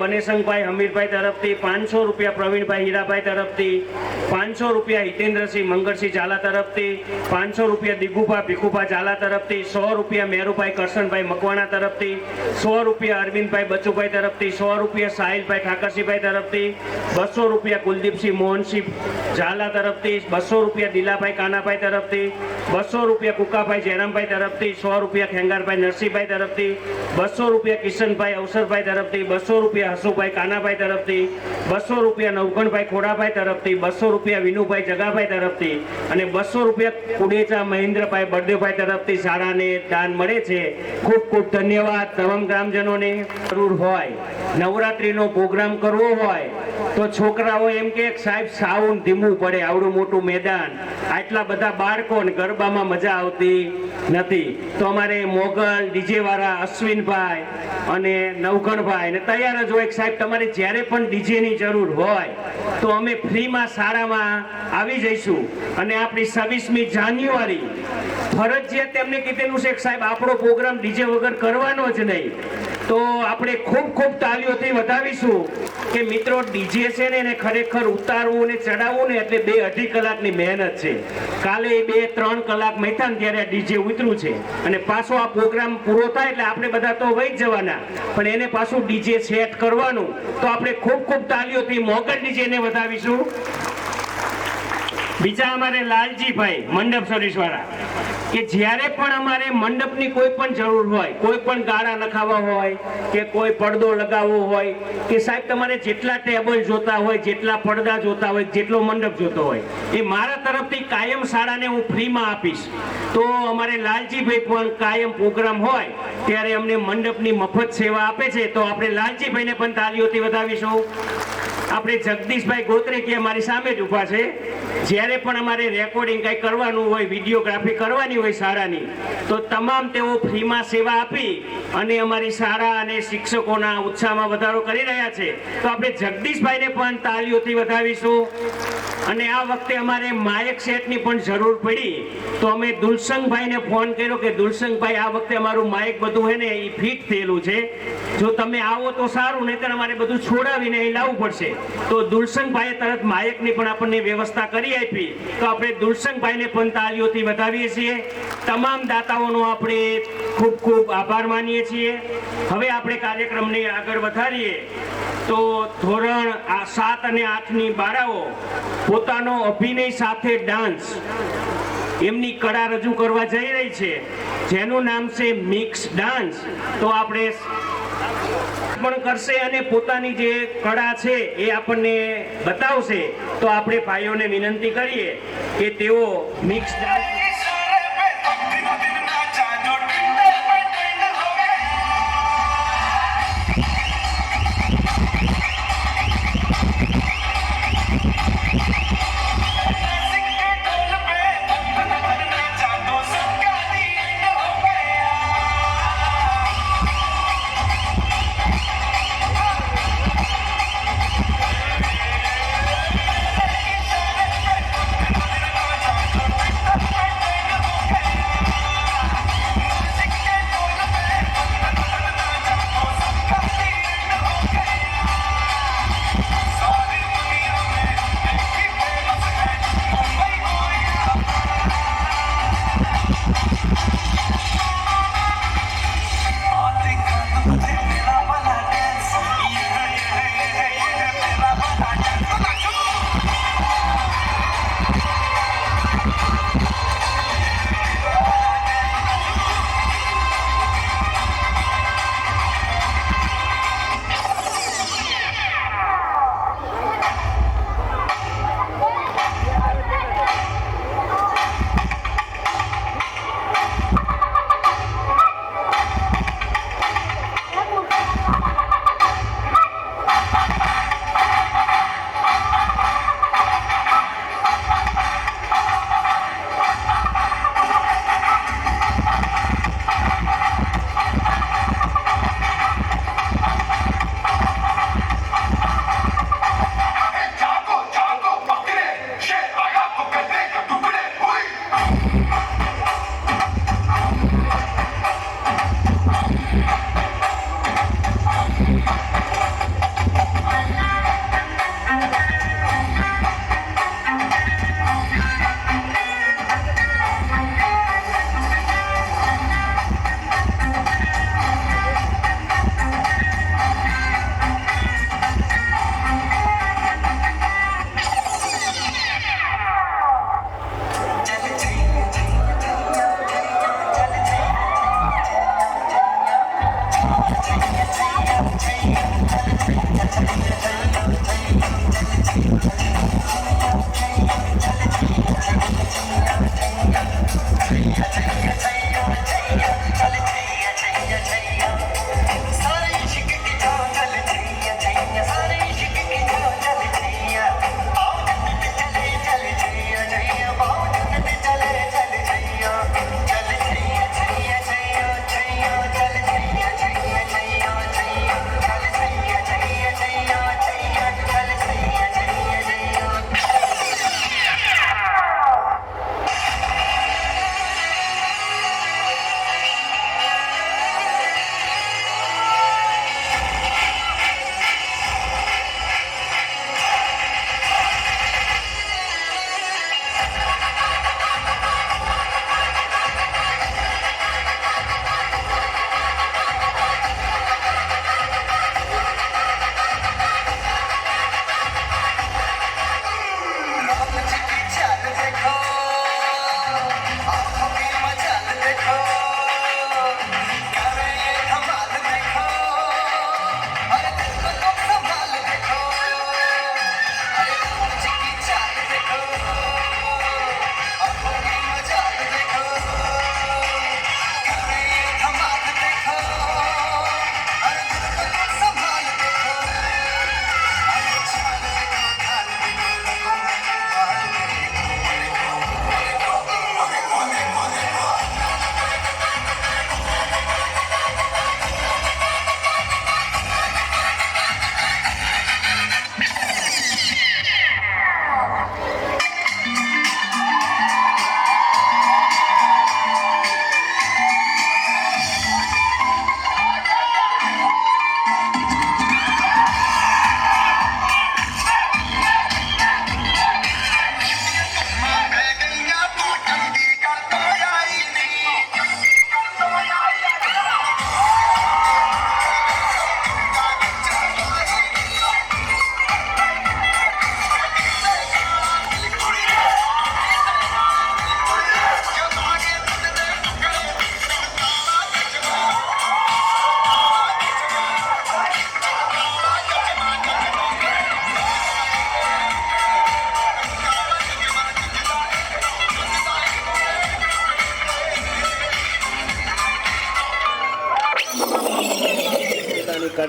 બનેશંગભાઈ હમીરભાઈ તરફથી 500 રૂપિયા પ્રવીણભાઈ હીરાભાઈ તરફથી 500 રૂપિયા હિતેન્દ્રસિંહ મંગળસિંહ ઝાલા તરફથી 500 રૂપિયા દિગુભા ભીખુભા ઝાલા તરફથી 100 રૂપિયા મેરુભાઈ કરશનભાઈ મકવાણા તરફથી 100 રૂપિયા અરવિંદભાઈ બચુભાઈ તરફથી 100 રૂપિયા સાહિલભાઈ ઠાકરસિંહભાઈ તરફથી 200 રૂપિયા કુલદીપસિંહ મોહનસિંહ ઝાલા તરફથી 200 રૂપિયા દિલાભાઈ કાનાભાઈ તરફથી 200 રૂપિયા કુકાભાઈ જયરામભાઈ તરફથી 100 રૂપિયા ખેંગારભાઈ નરસિંહભાઈ તરફથી 200 રૂપિયા કિશનભાઈ અવસરભાઈ તરફથી 200 રૂપિયા હસુભાઈ કાનાભાઈ તરફથી, 200 રૂપિયા નવઘણભાઈ ખોડાભાઈ તરફથી, 200 રૂપિયા વિનુભાઈ જગાભાઈ તરફથી અને 200 રૂપિયા કુડેચા મહેન્દ્રભાઈ બળદેવભાઈ તરફથી શાળાને દાન મળે છે. ખૂબ ખૂબ ધન્યવાદ તમામ ગ્રામજનોને. જરૂર હોય નવરાત્રીનો પ્રોગ્રામ કરવો હોય તો છોકરાઓ એમ કે સાહેબ સાઉન્ડ ધીમું પડે, આવડું મોટું મેદાન, આટલા બધા બાળકોને ગરબામાં મજા આવતી નથી. તો અમારે મોગલ ડીજે વાળા અશ્વિનભાઈ અને નવઘણભાઈ ને તૈયાર જ હોય સાહેબ, તમારે જ્યારે પણ ડીજેની જરૂર હોય તો અમે ફ્રીમાં શાળામાં આવી જઈશું. અને આપણી 26મી જાન્યુઆરી ફરજિયાત તેમને કીધેલું છે કે સાહેબ આપણો પ્રોગ્રામ ડીજે વગર કરવાનો જ નહીં. તો આપણે ખૂબ ખૂબ તાલીઓથી વધાવીશું કે મિત્રો ડીજે છે ને એને ખરેખર ઉતારવું ને ચડાવવું ને એટલે 2-2.5 કલાકની મહેનત છે. કાલે 2-3 કલાક મહેતા ને ત્યારે આ ડીજે ઉતર્યું છે અને પાછો આ પ્રોગ્રામ પૂરો થાય એટલે આપણે બધા તો વહી જ જવાના, પણ એને પાછું ડીજે સેટ કરવાનું. તો આપણે ખૂબ ખૂબ તાલીઓથી મોગલ ડીજેને વધાવીશું. બીજા અમારે લાલજીભાઈ મંડપ સર્વિસ વાળા કે જ્યારે પણ અમારે મંડપની કોઈ પણ જરૂર હોય, કોઈ પણ ગાળા નખાવા હોય કે કોઈ પડદો લગાવવો હોય કે સાહેબ તમારે જેટલા ટેબલ જોતા હોય, જેટલા પડદા જોતા હોય, જેટલો મંડપ જોતો હોય એ મારા તરફથી કાયમ શાળાને હું ફ્રીમાં આપીશ. તો અમારે લાલજીભાઈ પણ કાયમ પ્રોગ્રામ હોય ત્યારે અમને મંડપની મફત સેવા આપે છે. તો આપણે લાલજીભાઈને પણ તાલીઓથી વધાવીશું. આપણે જગદીશભાઈ ગોત્રેકી અમારી સામે જ ઊભા છે. જ્યારે પણ અમારે રેકોર્ડિંગ કંઈ કરવાનું હોય, વિડીયોગ્રાફી કરવાની હોય શાળાની, તો તમામ તેઓ ફ્રીમાં સેવા આપી અને અમારી શાળા અને શિક્ષકોના ઉત્સાહમાં વધારો કરી રહ્યા છે. તો આપણે જગદીશભાઈને પણ તાલીઓથી વધાવીશું. અને આ વખતે અમારે માયક સેટની પણ જરૂર પડી તો અમે દુલસંગભાઈને ફોન કર્યો કે દુલસંગભાઈ આ વખતે અમારું માયક બધું હે ને એ ફિટ થયેલું છે, જો તમે આવો તો સારું, નહીંતર અમારે બધું છોડાવીને અહીં લાવવું પડશે. તો દુલસંગભાઈએ તરત માયકની પણ આપણને વ્યવસ્થા કરી આપી. તો આપણે દુલસંગભાઈને પણ તાલીઓથી વધાવીએ છીએ. તમામ દાતાઓનો આપણે ખૂબ ખૂબ આભાર માનીએ છીએ. હવે આપણે કાર્યક્રમને આગળ વધારીએ તો ધોરણ 7 અને 8ની બાળાઓ પોતાનો અભિનય સાથે ડાન્સ એમની કળા રજૂ કરવા જઈ રહી છે, જેનું નામ છે મિક્સ ડાન્સ. તો આપણે પણ કરશે અને પોતાની જે કળા છે એ આપણને બતાવશે. તો આપણે ભાઈઓને વિનંતી કરીએ કે તેઓ મિક્સ ડાન્સ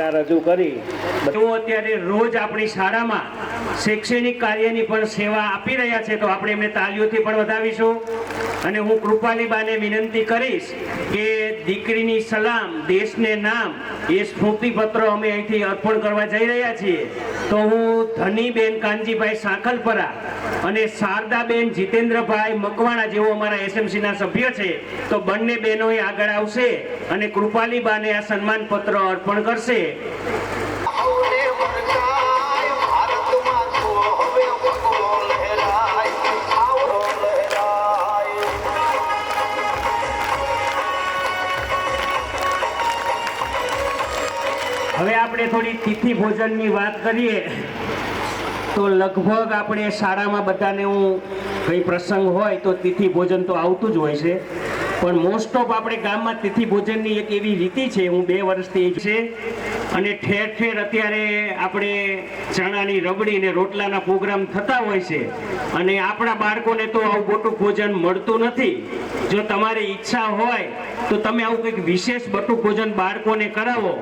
આ રજૂ કરી. તો અત્યારે રોજ આપણી શાળામાં શૈક્ષણિક કાર્યની પણ સેવા આપી રહ્યા છે, તો આપણે એમને તાલીઓથી પણ વધાવીશું. અને હું કૃપાલીબાને વિનંતી કરીશ કે દીકરીની સલામ દેશને નામ એ સ્મૃતિપત્ર અમે અહીંથી અર્પણ કરવા જઈ રહ્યા છીએ. તો હું ધનીબેન કાનજીભાઈ સાંખલપરા અને શારદાબેન જીતેન્દ્રભાઈ મકવાણા જેવો અમારા એસએમસીના સભ્ય છે, તો બંને બહેનો આગળ આવશે અને કૃપાલીબાને આ સન્માન પત્ર અર્પણ કરશે. હવે આપણે થોડી તિથિ ભોજનની વાત કરીએ તો લગભગ આપણે શાળામાં બધાને હું કંઈ પ્રસંગ હોય તો તિથિ ભોજન તો આવતું જ હોય છે, પણ મોસ્ટ ઓફ આપણે ગામમાં તિથિ ભોજનની એક એવી રીતિ છે, હું 2 વર્ષથી છે, અને ઠેર ઠેર અત્યારે આપણે ચણાની રબડી ને રોટલાના પ્રોગ્રામ થતા હોય છે, અને આપણા બાળકોને તો આવું બટુક ભોજન મળતું નથી. જો તમારી ઈચ્છા હોય તો તમે આવું કંઈક વિશેષ બટુક ભોજન બાળકોને કરાવો.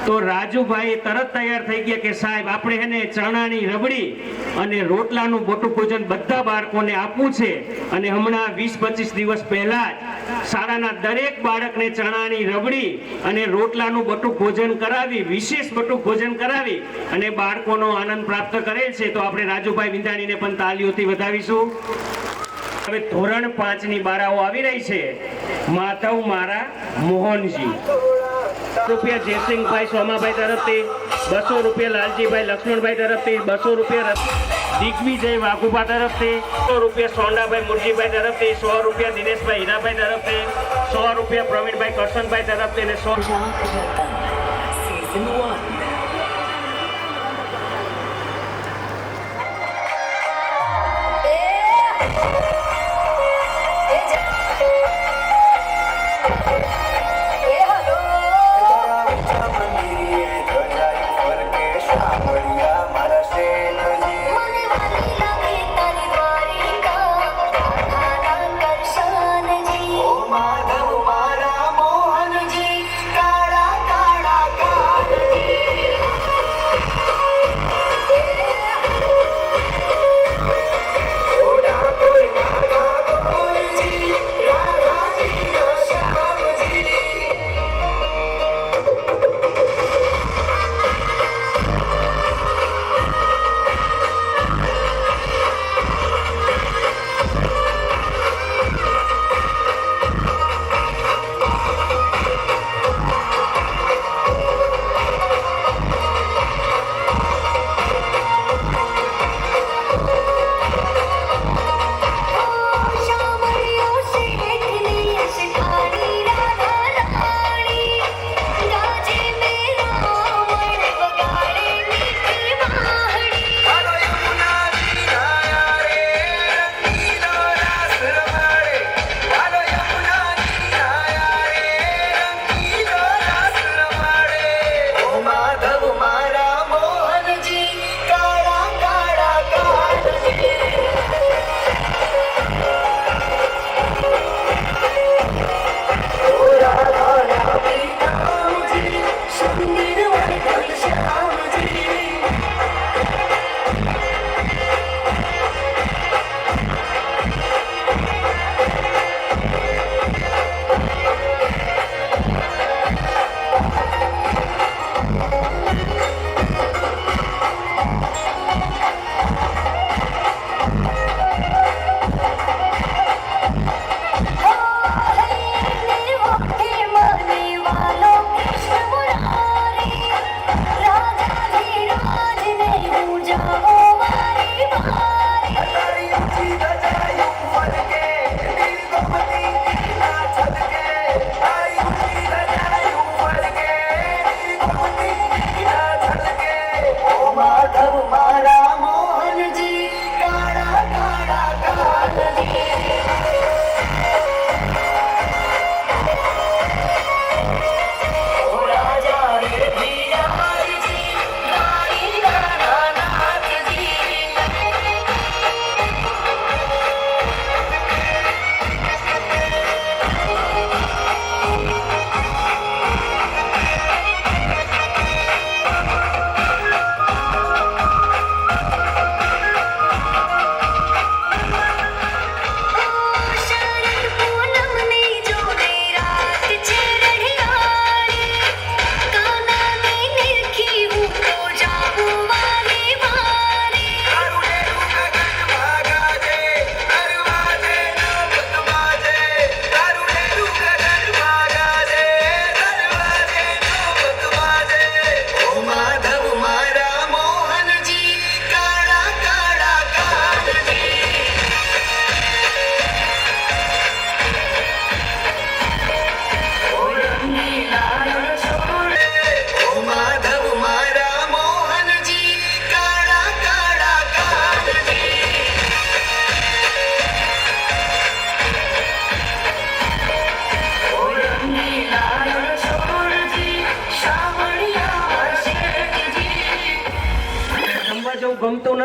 તો રાજુભાઈ તરત તૈયાર થઈ ગયા કે સાહેબ આપણે એને ચણાની રબડી અને રોટલાનું બટુક ભોજન બધા બાળકોને આપવું છે, અને હમણાં 20-25 દિવસ પહેલા જ શાળાના દરેક બાળકને ચણાની રબડી અને રોટલાનું બટુક ભોજન કરાવી, વિશેષ બટુક ભોજન કરાવી અને બાળકોનો આનંદ પ્રાપ્ત કરેલ છે. તો આપણે રાજુભાઈ વિંધાણીને પણ તાલીઓથી વધાવીશું. હવે ધોરણ 5 ની બાળાઓ આવી રહી છે. માધવ મારા મોહનજી રૂપિયા જયસિંહભાઈ સોમાભાઈ તરફથી, 200 રૂપિયા લાલજીભાઈ લક્ષ્મણભાઈ તરફથી, 200 રૂપિયા દિગ્વિજય વાઘુભા તરફથી, 100 રૂપિયા સોંડાભાઈ મુરજીભાઈ તરફથી, 100 રૂપિયા દિનેશભાઈ હીરાભાઈ તરફથી, 100 રૂપિયા પ્રવીણભાઈ કરશનભાઈ તરફથી અને 100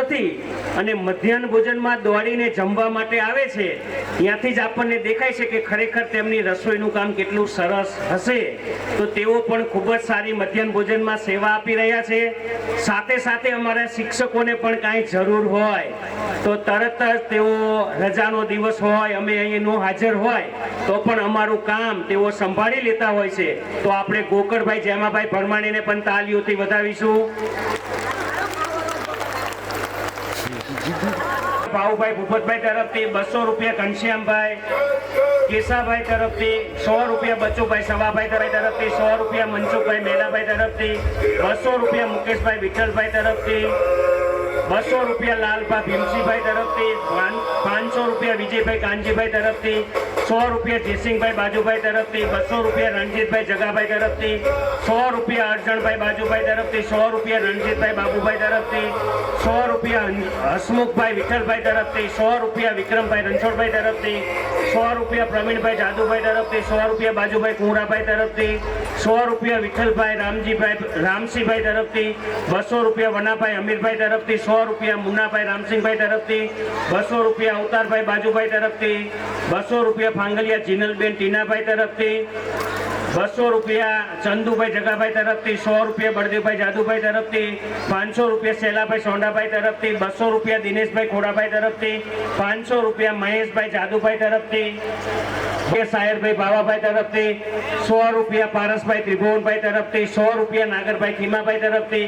નથી અને મધ્યાહન ભોજનમાં દોડીને જમવા માટે આવે છે, ત્યાંથી જ આપણને દેખાય છે કે ખરેખર તેમની રસોઈનું કામ કેટલું સરસ હશે. તો તેઓ પણ ખૂબ જ સારી મધ્યાહન ભોજનમાં સેવા આપી રહ્યા છે. સાથે સાથે અમારા શિક્ષકોને પણ કાંઈ જરૂર હોય તો તરત જ તેઓ રજાનો દિવસ હોય, અમે અહીં નો હાજર હોય તો પણ અમારું કામ તેઓ સંભાળી લેતા હોય છે. તો આપણે ગોકળભાઈ જેમાભાઈ ભરમાણીને પણ તાલીઓથી વધાવીશું. ભાઉભાઈ ભૂપતભાઈ તરફથી 200 રૂપિયા, ઘનશ્યામભાઈ કેશાભાઈ તરફથી 100 રૂપિયા, બચુભાઈ સવાભાઈ તરફથી 100 રૂપિયા, મનસુખભાઈ મેલાભાઈ તરફથી 200 રૂપિયા, મુકેશભાઈ વિઠ્ઠલભાઈ તરફથી 200 રૂપિયા, લાલભા ભીમસિંહભાઈ તરફથી 500 રૂપિયા, વિજયભાઈ કાનજીભાઈ તરફથી 100 રૂપિયા, જયસિંહભાઈ બાજુભાઈ તરફથી 200 રૂપિયા, રણજીતભાઈ જગાભાઈ તરફથી 100 રૂપિયા, અર્જણભાઈ બાજુભાઈ તરફથી 100 રૂપિયા, રણજીતભાઈ બાબુભાઈ તરફથી 100 રૂપિયા, હસમુખભાઈ વિઠ્ઠલભાઈ તરફથી 100 રૂપિયા, વિક્રમભાઈ રણછોડભાઈ તરફથી 100 રૂપિયા, પ્રવીણભાઈ જાદુભાઈ તરફથી 100 રૂપિયા, બાજુભાઈ કુંવરાભાઈ તરફથી 100 રૂપિયા, વિઠ્ઠલભાઈ રામસિંહભાઈ તરફથી 200 રૂપિયા, વનાભાઈ અમીરભાઈ તરફથી 100 રૂપિયા, મુન્નાભાઈ રામસિંહભાઈ તરફથી 200 રૂપિયા, અવતારભાઈ બાજુભાઈ તરફથી 200 રૂપિયા, ફાંગલિયા જીનલબેન ટીનાભાઈ તરફથી 200 રૂપિયા, ચંદુભાઈ જગાભાઈ તરફથી 100 રૂપિયા, બળદેવભાઈ જાદુભાઈ તરફથી 500 રૂપિયા, શૈલાભાઈ સોંડાભાઈ તરફથી 200 રૂપિયા, દિનેશભાઈ ખોડાભાઈ તરફથી 500 રૂપિયા, મહેશભાઈ જાદુભાઈ તરફથી, સાયરભાઈ બાવાભાઈ તરફથી 100 રૂપિયા, પારસભાઈ ત્રિભુવનભાઈ તરફથી 100 રૂપિયા, નાગરભાઈ ખીમાભાઈ તરફથી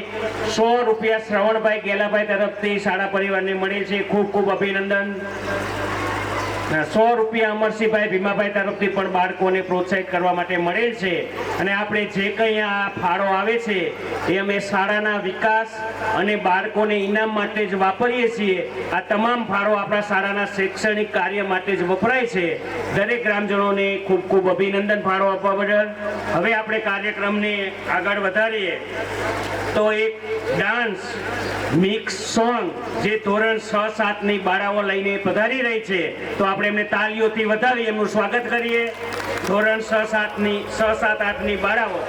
100 રૂપિયા, શ્રવણભાઈ ગેલાભાઈ તરફથી શાળા પરિવારને મળે છે. ખૂબ ખૂબ અભિનંદન. 100 રૂપિયા અમરસિંહભાઈ ભીમાભાઈ તરફથી પણ બાળકોને પ્રોત્સાહિત કરવા માટે મળેલ છે. અને આપણે જે કંઈ આ ફાળો આવે છે એ અમે શાળાના વિકાસ અને બાળકોને ઇનામ માટે જ વાપરીએ છીએ. આ તમામ ફાળો આપણા શાળાના શૈક્ષણિક કાર્ય માટે જ વપરાય છે. દરેક ગ્રામજનોને ખૂબ ખૂબ અભિનંદન ફાળો આપવા બદલ. હવે આપણે કાર્યક્રમને આગળ વધારીએ તો એક ડાન્સ મિક્સ સોંગ જે ધોરણ 6-7 ની બાળાઓ લઈને પધારી રહી છે, તો આપણે એમને તાલીઓથી વધાવી એમનું સ્વાગત કરીએ. ધોરણ 6-7-8 ની બાળાઓ.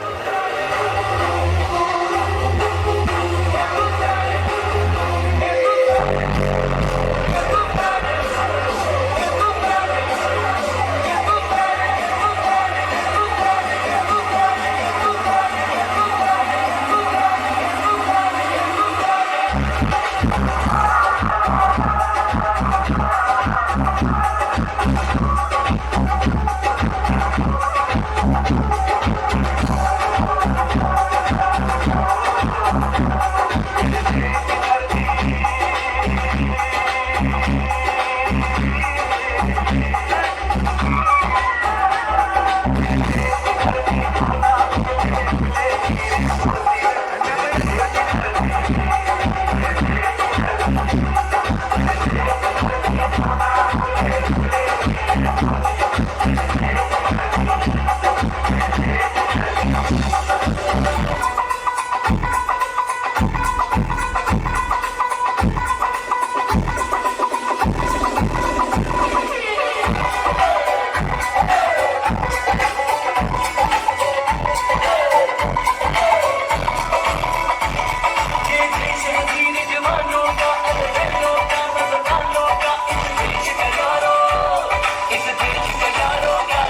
इस देश का यारों का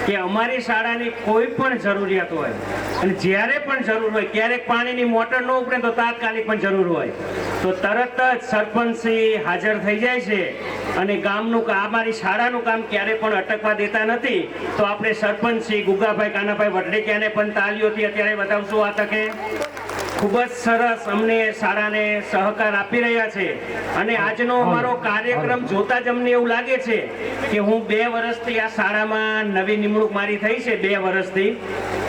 કે અમારી શાળાની કોઈ પણ જરૂરિયાત હોય અને જ્યારે પણ જરૂર હોય, ક્યારેક પાણીની મોટર ન ઉપડે તો તાત્કાલિક પણ જરૂર હોય તો તરત જ સરપંચશ્રી હાજર થઈ જાય છે અને ગામનું અમારી શાળાનું કામ ક્યારે પણ અટકવા દેતા નથી. તો આપણે સરપંચશ્રી ગુગાભાઈ કાનાભાઈ વડલેકિયાને પણ તાલીઓથી અત્યારે બતાવશું. આ તકે ખૂબ જ સરસ અમને શાળાને સહકાર આપી રહ્યા છે અને આજનો અમારો કાર્યક્રમ જોતા જ અમને એવું લાગે છે કે હું 2 વર્ષથી આ શાળામાં નવી નિમણૂક મારી થઈ છે 2 વર્ષથી,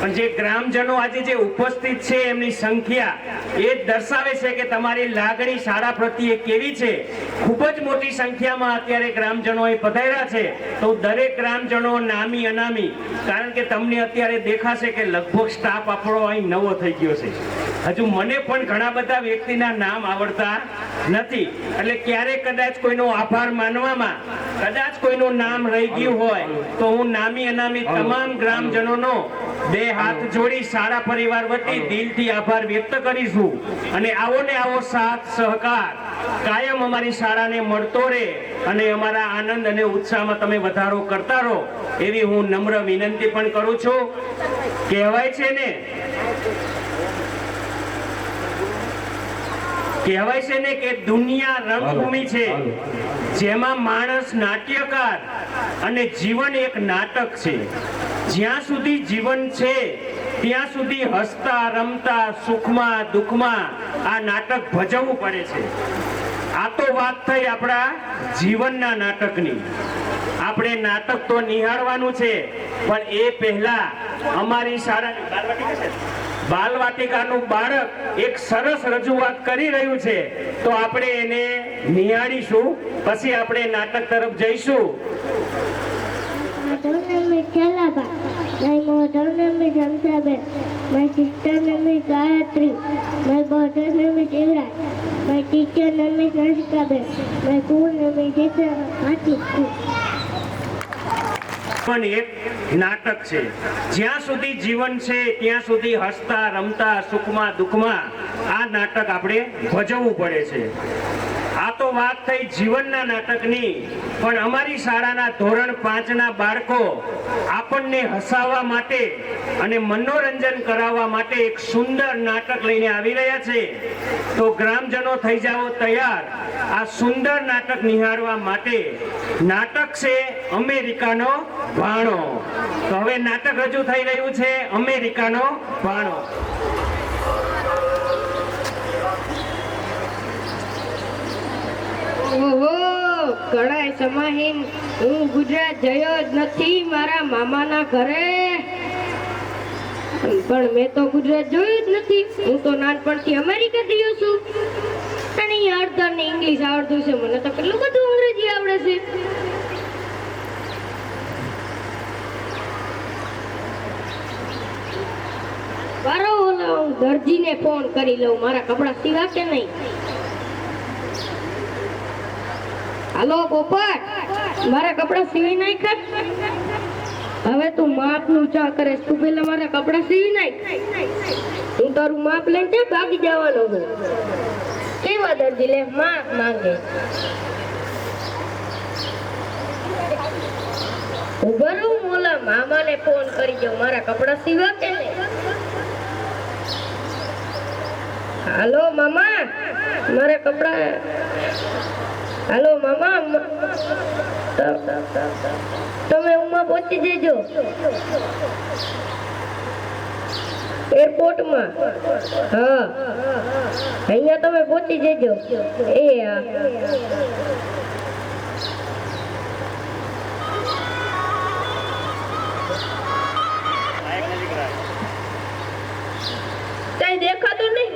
પણ જે ગ્રામજનો આજે જે ઉપસ્થિત છે એમની સંખ્યા એ જ દર્શાવે છે કે તમારી લાગણી શાળા પ્રત્યે કેવી છે. ખૂબ જ મોટી સંખ્યામાં અત્યારે ગ્રામજનો અહીં પધાર્યા છે. તો દરેક ગ્રામજનો નામી અનામી, કારણ કે તમને અત્યારે દેખાશે કે લગભગ સ્ટાફ આપણો અહીં નવો થઈ ગયો છે. હજુ મને પણ ઘણા બધા વ્યક્તિના નામ આવડતા નથી, એટલે ક્યારેક કદાચ કોઈનો આભાર માનવામાં કદાચ કોઈનું નામ રહી ગયું હોય તો હું નામી અનામી તમામ ગ્રામજનોનો 2 હાથ જોડી શાળા પરિવાર વતી દિલથી આભાર વ્યક્ત કરીશું. અને આવો ને આવો સાથ સહકાર કાયમ અમારી શાળાને મળતો રહે અને અમારા આનંદ અને ઉત્સાહમાં તમે વધારો કરતા રહો એવી હું નમ્ર વિનંતી પણ કરું છું. કહેવાય છે ને કે દુનિયા રંગભૂમિ છે જેમાં માણસ નાટ્યકાર અને જીવન એક નાટક છે. જ્યાં સુધી જીવન છે ત્યાં સુધી હસતા રમતા સુખમાં દુઃખમાં આ નાટક ભજવવું પડે છે. આ તો વાત થઈ આપણા જીવનના નાટકની. આપણે નાટક તો નિહાળવાનું છે, પણ એ પહેલા અમારી શાળાની બાલવાટિકાનું બાળક એક સરસ રજૂઆત કરી રહ્યું છે તો આપણે એને નિહાળીશું, પછી આપણે નાટક તરફ જઈશું. My name is Chalaba. My mother name is Hamsabe. My sister name is Gayatri. My brother name is Ira. My teacher name is Nashikabe. My school name is Jesa. પણ એક નાટક છે. જ્યાં સુધી જીવન છે ત્યાં સુધી હસતા રમતા સુખમાં દુઃખમાં આ નાટક આપણે ભજવવું પડે છે. આ તો વાત થઈ જીવનના નાટકની, પણ અમારી શાળાના ધોરણ 5ના બાળકો આપણને હસાવવા માટે અને મનોરંજન કરાવવા માટે એક સુંદર નાટક લઈને આવી રહ્યા છે. તો ગ્રામજનો થઈ જાઓ તૈયાર આ સુંદર નાટક નિહાળવા માટે. નાટક છે અમેરિકાનો ભાણો. તો હવે નાટક રજૂ થઈ રહ્યું છે અમેરિકાનો ભાણો. ઓહો, ઘણા સમાહીન હું ગુજરાત જયો જ નથી મારા મામાના ઘરે, પણ મેં તો ગુજરાત જોયું જ નથી. હું તો નાનપણથી અમેરિકા ગયો છું અને અડધા ને ઇંગ્લિશ આવડતું છે. મને તો કેટલું બધું અંગ્રેજી આવડે છે. બારો ઓલા હું દરજીને ફોન કરી લઉં, મારા કપડા સીવા કે નહીં. હાલો પોપટ, મારા કપડા સીવી નાખ. હવે તું માપનું ચા કરે, તું પેલા મારા કપડા સીવી નાખ. હું તારું માપ લઈને ત્યાં ભાગી જવાનો છું. કેવા દરજી લે માપ માંગે. ઉભા રહો, હું ઓલા મામાને ફોન કરી જાઉં, મારા કપડા સીવા કે નહીં. હાલો મામા, મારા કપડા. હાલો મામા, તમે ઉમા પહોંચી જજો એરપોર્ટમાં. હા, અહીંયા તમે પહોંચી જજો. એ હા, કઈ દેખાતું નહીં.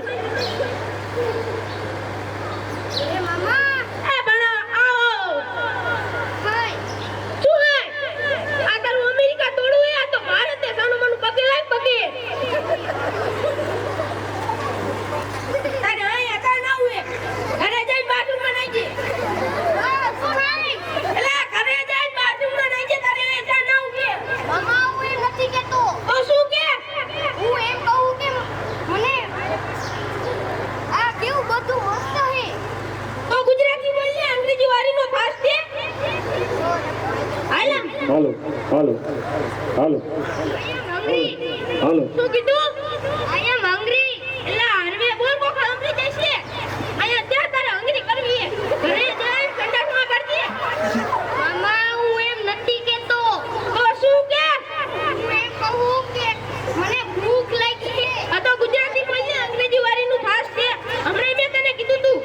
હાલો હાલો હાલો શું કીધું? I am hungry. એટલે હરવે બોલ કો ખાંભરી જશે. અહીંયા ત્યાં તારે હંગરી કરવી છે. ઘરે જઈને સંડાસમાં કરજે. મામા હું એમ નથી કેતો. તો શું કે? હું એમ કહું કે મને ભૂખ લાગી છે. આ તો ગુજરાતી બોલને અંગ્રેજી વાળીનું ફાસ્ટ છે. હમણાં મેં તને કીધું તું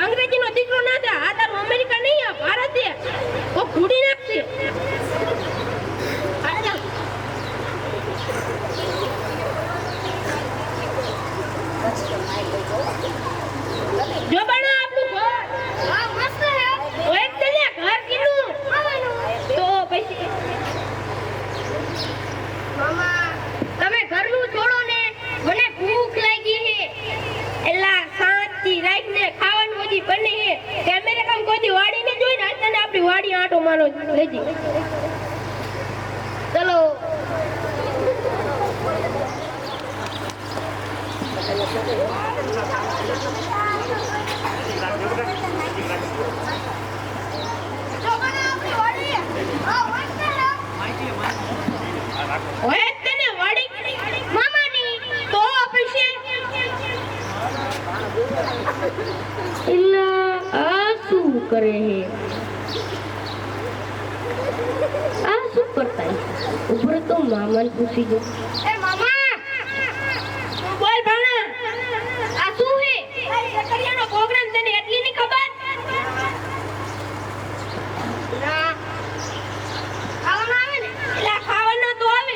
અંગ્રેજીનો દીકરો ના થા. આ તારું અમેરિકા નહીં આ ભારત છે. ઓ ઘૂડી નાખશે. જો બના આપણું ઘર હા મસ્ત હે તો એક તને ઘર કીધું તો પછી મામા તમે ઘરનું છોડો ને મને ભૂખ લાગી હે એલા શાંતિ રાખને ખાવાનું હજી બને હે કે અમેરિકામાં કોઈ દી વાડી ને જોઈ ને આજ તને આપણી વાડી આંટો મારો લેજી ચલો ઓય તને વાડી મામાની તો પછી ઇલ્લા આ શું કરે હે આ શું કરતા ઉપર તો મામાને પૂછી જો એ મામા બોલ ભાણા આ શું હે સકરિયાનો પ્રોગ્રામ તને એટલી ની ખબર ના ખાવાનું આવે ને એટલે ખાવાનું તો આવે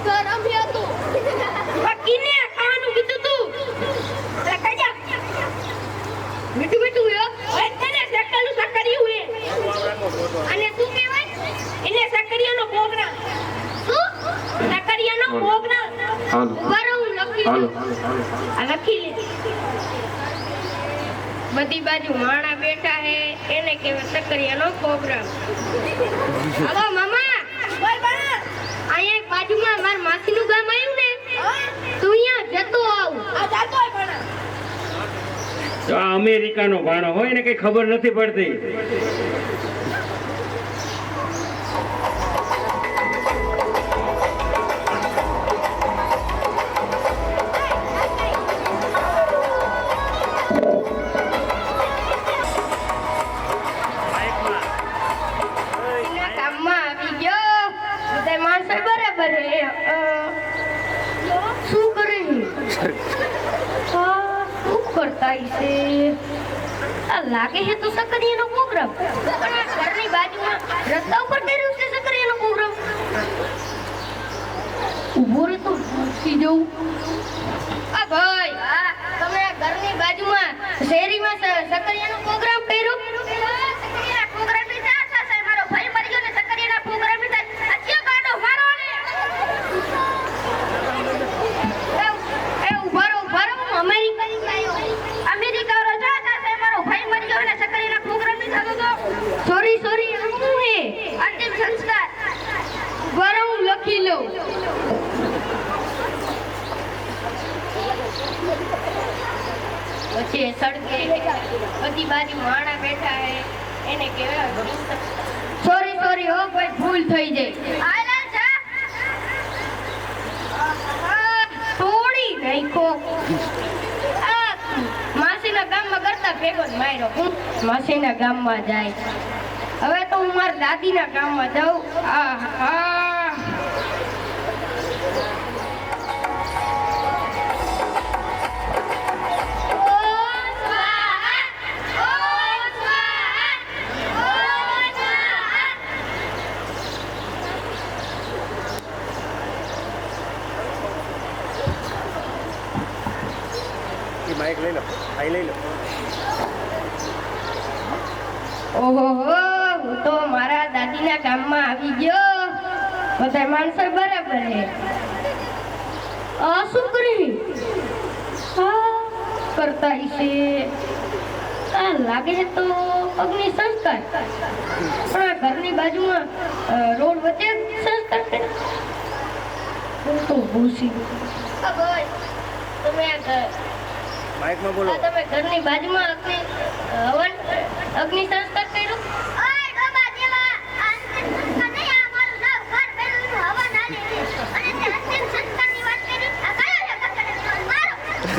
તો રમ્યો તું બાકીને ખાવાનું કીધું તું એટલે કઈ જા મીઠું મીઠું હે ઓય તને સકલું સકરિયું હે અને શું કહેવાય એને સકરિયાનો પ્રોગ્રામ શું સકરિયાનો પ્રોગ્રામ ઉપર હું લખી હાલો આ લખી લે બધી બાજુ માણા બેઠા હે એને કહેવાય સકરિયાનો પ્રોગ્રામ હાલો મામા બોલ બા અહીંયા બાજુમાં માર માસીનું ગામ આવ્યું ને તું અહીંયા જતો આવ આ જાતો હોય ભણા તો આ અમેરિકાનો ભાણો હોય ને કઈ ખબર નથી પડતી શું કરે શું કરતા છે આ લાગે છે તો સકરિયાનો પ્રોગ્રામ પણ આ ઘરની બાજુમાં રસ્તા ઉપર કર્યું છે સકરિયાનો પ્રોગ્રામ ઉભો રે તો પૂછી જવું આ ભાઈ તમે આ ઘરની બાજુમાં શેરીમાં સકરિયાનો પ્રોગ્રામ કર્યો સકરિયાના પ્રોગ્રામ ની જા સાસા મારો ભાઈ મરી ગયો ને સકરિયાના પ્રોગ્રામ ની અત્યો કાઢો મારો ને એ ઉભારો અમેરિકા રજા સાસા મારો ભાઈ મરી ગયો ને સકરિયાના પ્રોગ્રામ ની થતો તો સોરી શું હે અંતિમ સંસ્કાર ઉભારો હું લખી લઉં પછી સડકે બધી બાજુ માણા બેઠા હે એને કહેવાય સોરી હો કોઈ ભૂલ થઈ જાય આલા જા થોડી નાખો માસીના ગામમાં કરતા ભેગો જ માર્યો હું માસીના ગામમાં જાય હવે તો હું મારા દાદીના ગામમાં જાઉં માઇક લઈ લો આઈ લઈ લો ઓહો હું તો મારા દાદીના ગામમાં આવી ગયો બધા માણસો બરાબર હે આ શું કરી કરતા છે આ લાગે છે તો અગ્નિ સંસ્કાર પણ આ ઘરની બાજુમાં રોડ વચ્ચે સંસ્કાર કરે તો ભૂસી ભાઈ તમે માઇકમાં બોલો તમે ઘરની બાજુમાં અગ્નિ સંસ્કાર કર્યો એ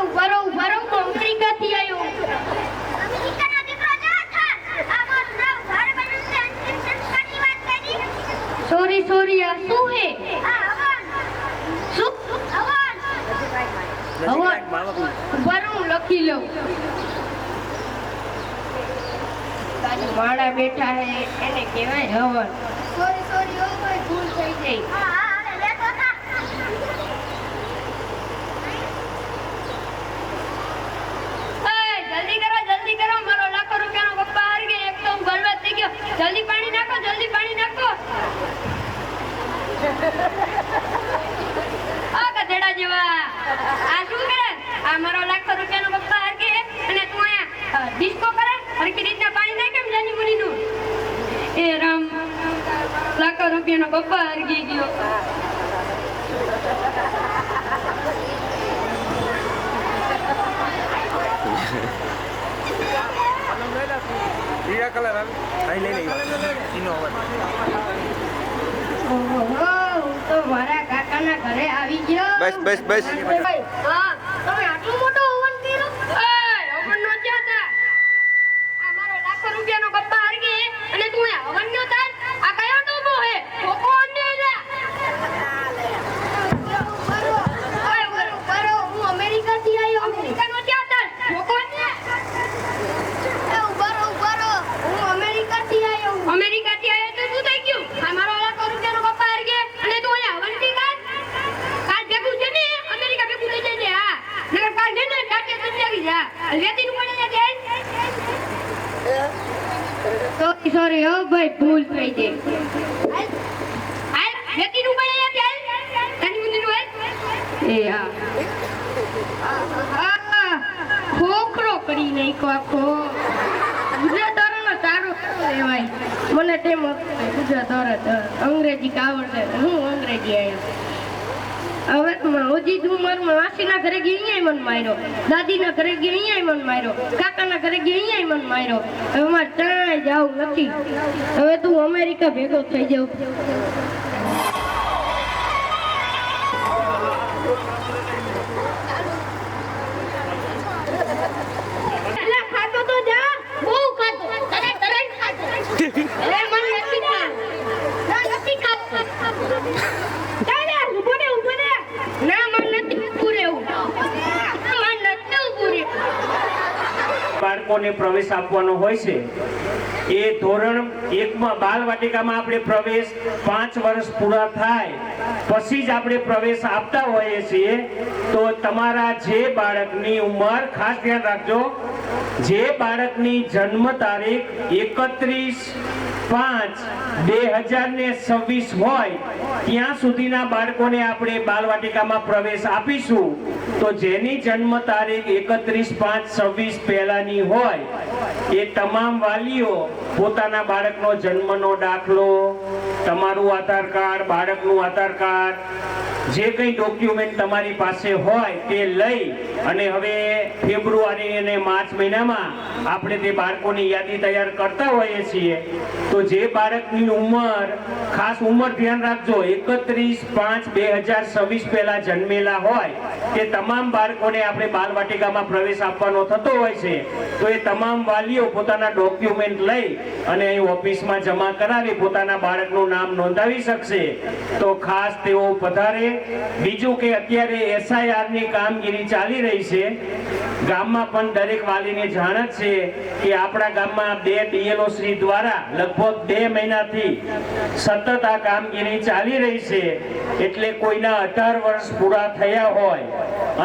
ઉભા રહો હું અમેરિકાથી આવ્યો. અમેરિકાનો દીકરો જો થા આ મારું નામ ઘર બન્યું છે અંતિમ સંસ્કારની વાત કરી. સોરી આ શું હે? આ હવન શું હવન ઉભા રહો હું લખી લઉં. તારી માળા બેઠા હે એને કહેવાય હવન. સોરી ઓ ભાઈ ભૂલ થઈ ગઈ. હા હવે લેતો થા. જલ્દી કરો મારો લાખો રૂપિયાનો પપ્પા હારી ગયો. એક તો હું બરબાદ થઈ ગયો. જલ્દી પાણી નાખો. આ ગધેડા જેવા આ શું કરે? આ મારો લાખો રૂપિયાનો પપ્પા હારી ગયો અને તું અહીંયા ડિસ્કો કરે હરકી રીતના પાણી નાખ કેમ જાની મુનીનું? એ રામ લાખો રૂપિયાનો પપ્પા હારી ગયો. પીળા કલર આવે લઈ એનો ઓહો હું તો મારા કાકાના ઘરે આવી ગયો. બસ હા તમે આટલું મોટો ઓવન કર્યો? એ ઓવન નો ક્યાં હતા? આ મારો લાખો રૂપિયાનો પપ્પા હારી ગયો અને તું એ ઓવન નો તાર આ કયો ડોબો હે? કોકો ને લે. બરો હું અમેરિકાથી આવ્યો. અમેરિકાનો ક્યાં તાર? કોકો ને અમેરિકાથી આવ્યો તો શું થઈ ગયું? આ મારો લાખો રૂપિયાનો પપ્પા હારી ગયો અને તું અહીંયા હવનથી કાલ ભેગું છે ને અમેરિકા ભેગું થઈ જાય છે. હા નગર કાલ છે ને ટાટે બંધ આવી જા લેતી નું પડે છે. સોરી હો ભાઈ ભૂલ થઈ ગઈ. હાલ લેતી નું પડે છે તાની મુંદી નું એ હા ખોખરો કરી નાખ્યો આખો. ગુજરાતનો તારો કહેવાય મને તેમ ગુજરાત અંગ્રેજી આવડે હું અંગ્રેજી આવ્યો. હવે હજી ઉંમરમાં માસીના ઘરે ગઈ અહીંયા મન માર્યો, દાદીના ઘરે ગઈ અહીંયા મન માર્યો, કાકાના ઘરે ગઈ અહીંયા મન માર્યો. હવે મારે ક્યાંય જવું નથી. હવે તું અમેરિકા ભેગો થઈ જાવ. ખાતો તો જા બહુ ખાતો તરત ખાતો. અરે મને નથી ખાતો. ચાલે ઉભો ને ના મને નથી પૂરેવું. બાળકોને પ્રવેશ આપવાનો હોય છે એ ધોરણ 1માં બાલવાટિકામાં આપણે પ્રવેશ 5 વર્ષ પૂરા થાય પછી જ આપણે પ્રવેશ આપતા હોઈએ છીએ. તો તમારા જે બાળકની ઉંમર ખાસ ધ્યાન રાખજો, જે બાળકની જન્મ તારીખ 31/5/2026 હોય ત્યાં સુધીના બાળકોને આપણે બાલવાટિકામાં પ્રવેશ આપીશું. તો જેની જન્મ તારીખ 31/5/26 પહેલાની હોય એ તમામ વાલીઓ પોતાના બાળકનો જન્મનો દાખલો, તમારું આધાર કાર્ડ, બાળકનું આધાર કાર્ડ, જે કંઈ ડોક્યુમેન્ટ તમારી પાસે હોય તે લઈ અને હવે ફેબ્રુઆરી અને માર્ચ મહિનામાં આપણે તે બાળકોની યાદી તૈયાર કરતા હોઈએ છીએ. તો જે બાળકની ઉંમર, ખાસ ઉંમર ધ્યાન રાખજો, 31/5/2026 પહેલા જન્મેલા હોય તે તમામ બાળકોને આપણે બાલવાટિકામાં પ્રવેશ આપવાનો થતો હોય છે. તો એ તમામ વાલીઓ પોતાના ડોક્યુમેન્ટ લઈ અને અહીં ઓફિસમાં જમા કરાવી પોતાના બાળકનું નામ નોંધાવી શકશે. તો ખાસ તેઓ પધારે. બીજું કે અત્યારે SIR ની કામગીરી ચાલી રહી છે. ગામમાં પણ દરેક વાલીને જાણ જ છે કે આપણા ગામમાં 2 DLO શ્રી દ્વારા લગભગ 2 મહિનાથી સતત આ કામગીરી ચાલી રહી છે. એટલે કોઈના 18 વર્ષ પૂરા થયા હોય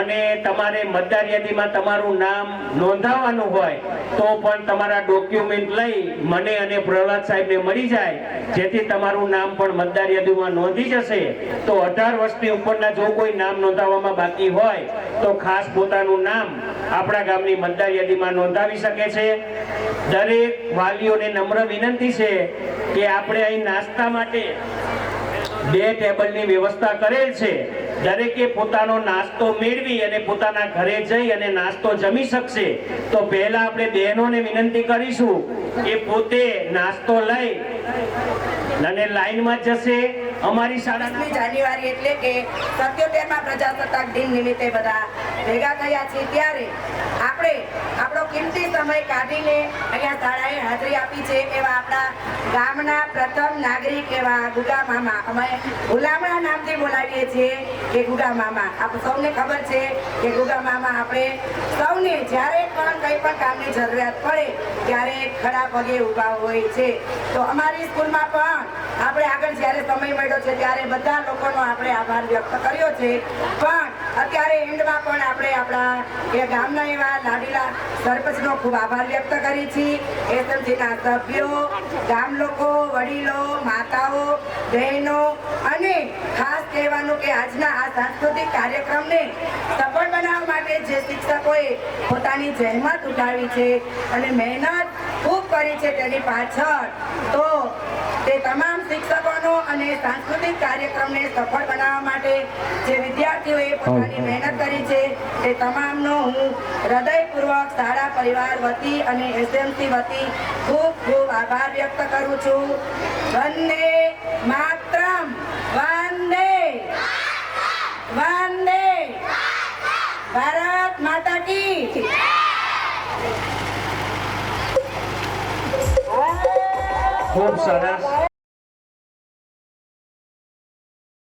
અને તમારે મતદાર યાદીમાં તમારું નામ નોંધાવવાનું હોય તો પણ તમારા ડોક્યુમેન્ટ લઈ મને અને પ્રહલાદ સાહેબને મળી જાય, જેથી તમારું નામ પણ મતદાર યાદીમાં નોંધી જશે. તો 18 વર્ષની ઉપરના જો કોઈ નામ નોંધાવવામાં બાકી હોય તો ખાસ પોતાનું નામ આપણા ગામની મતદાર યાદીમાં નોંધાવી શકે છે. દરેક વાલીઓને નમ્ર વિનંતી છે કે આપણે અહીં નાસ્તા માટે 2 ટેબલની વ્યવસ્થા કરેલ છે. દરેકે પોતાનો નાસ્તો મેળવી અને પોતાના ઘરે જઈ અને નાસ્તો જમી શકશે. તો પહેલા આપણે બહેનોને વિનંતી કરીશું કે પોતે નાસ્તો લઈ અને લાઈનમાં જશે અમારી શાળાના 20મી જાન્યુઆરી એટલે કે 77મા પ્રજાસત્તાક દિન નિમિત્તે બધા ભેગા થયા છીએ ત્યારે આપણે આપણો કિંમતી સમય કાઢીને અહીંયા શાળાએ હાજરી આપી છે એવા આપણા ગામના પ્રથમ નાગરિક એવા ગુગા મામા, અમે ગુલામણા નામથી બોલાવીએ છીએ કે ગુગા મામા. આપ સૌને ખબર છે કે ગુગા મામા આપણે સૌને જ્યારે પણ કંઈ પણ કામની જરૂરિયાત પડે ત્યારે ખડા પગે ઊભા હોય છે. તો અમારી સ્કૂલમાં પણ આપણે આગળ જ્યારે સમય મળ્યો છે ત્યારે બધા લોકોનો આપણે આભાર વ્યક્ત કર્યો છે. પણ અત્યારે એન્ડમાં પણ આપણે આપણા એ ગામના એવા લાડીલા સરપંચનો ખૂબ આભાર વ્યક્ત કરી છીએ. એસએમસીના સભ્યો, ગામ લોકો, વડીલો, માતાઓ, બહેનો અને ખાસ કહેવાનું કે આજના આ સાંસ્કૃતિક કાર્યક્રમને સફળ બનાવવા માટે જે શિક્ષકોએ પોતાની જહેમત ઉઠાવી છે અને મહેનત ખૂબ કરી છે તેની પાછળ તો તે તમામ શિક્ષકોનો અને સાંસ્કૃતિક કાર્યક્રમને સફળ બનાવવા માટે જે વિદ્યાર્થીઓએ પોતાની મહેનત કરી છે તે તમામનો હું હૃદયપૂર્વક શાળા પરિવાર વતી અને એસએમસી વતી ખૂબ ખૂબ આભાર વ્યક્ત કરું છું. વંદે માતરમ, વંદે વંદે ભારત માતા કી. ખૂબ સરસ.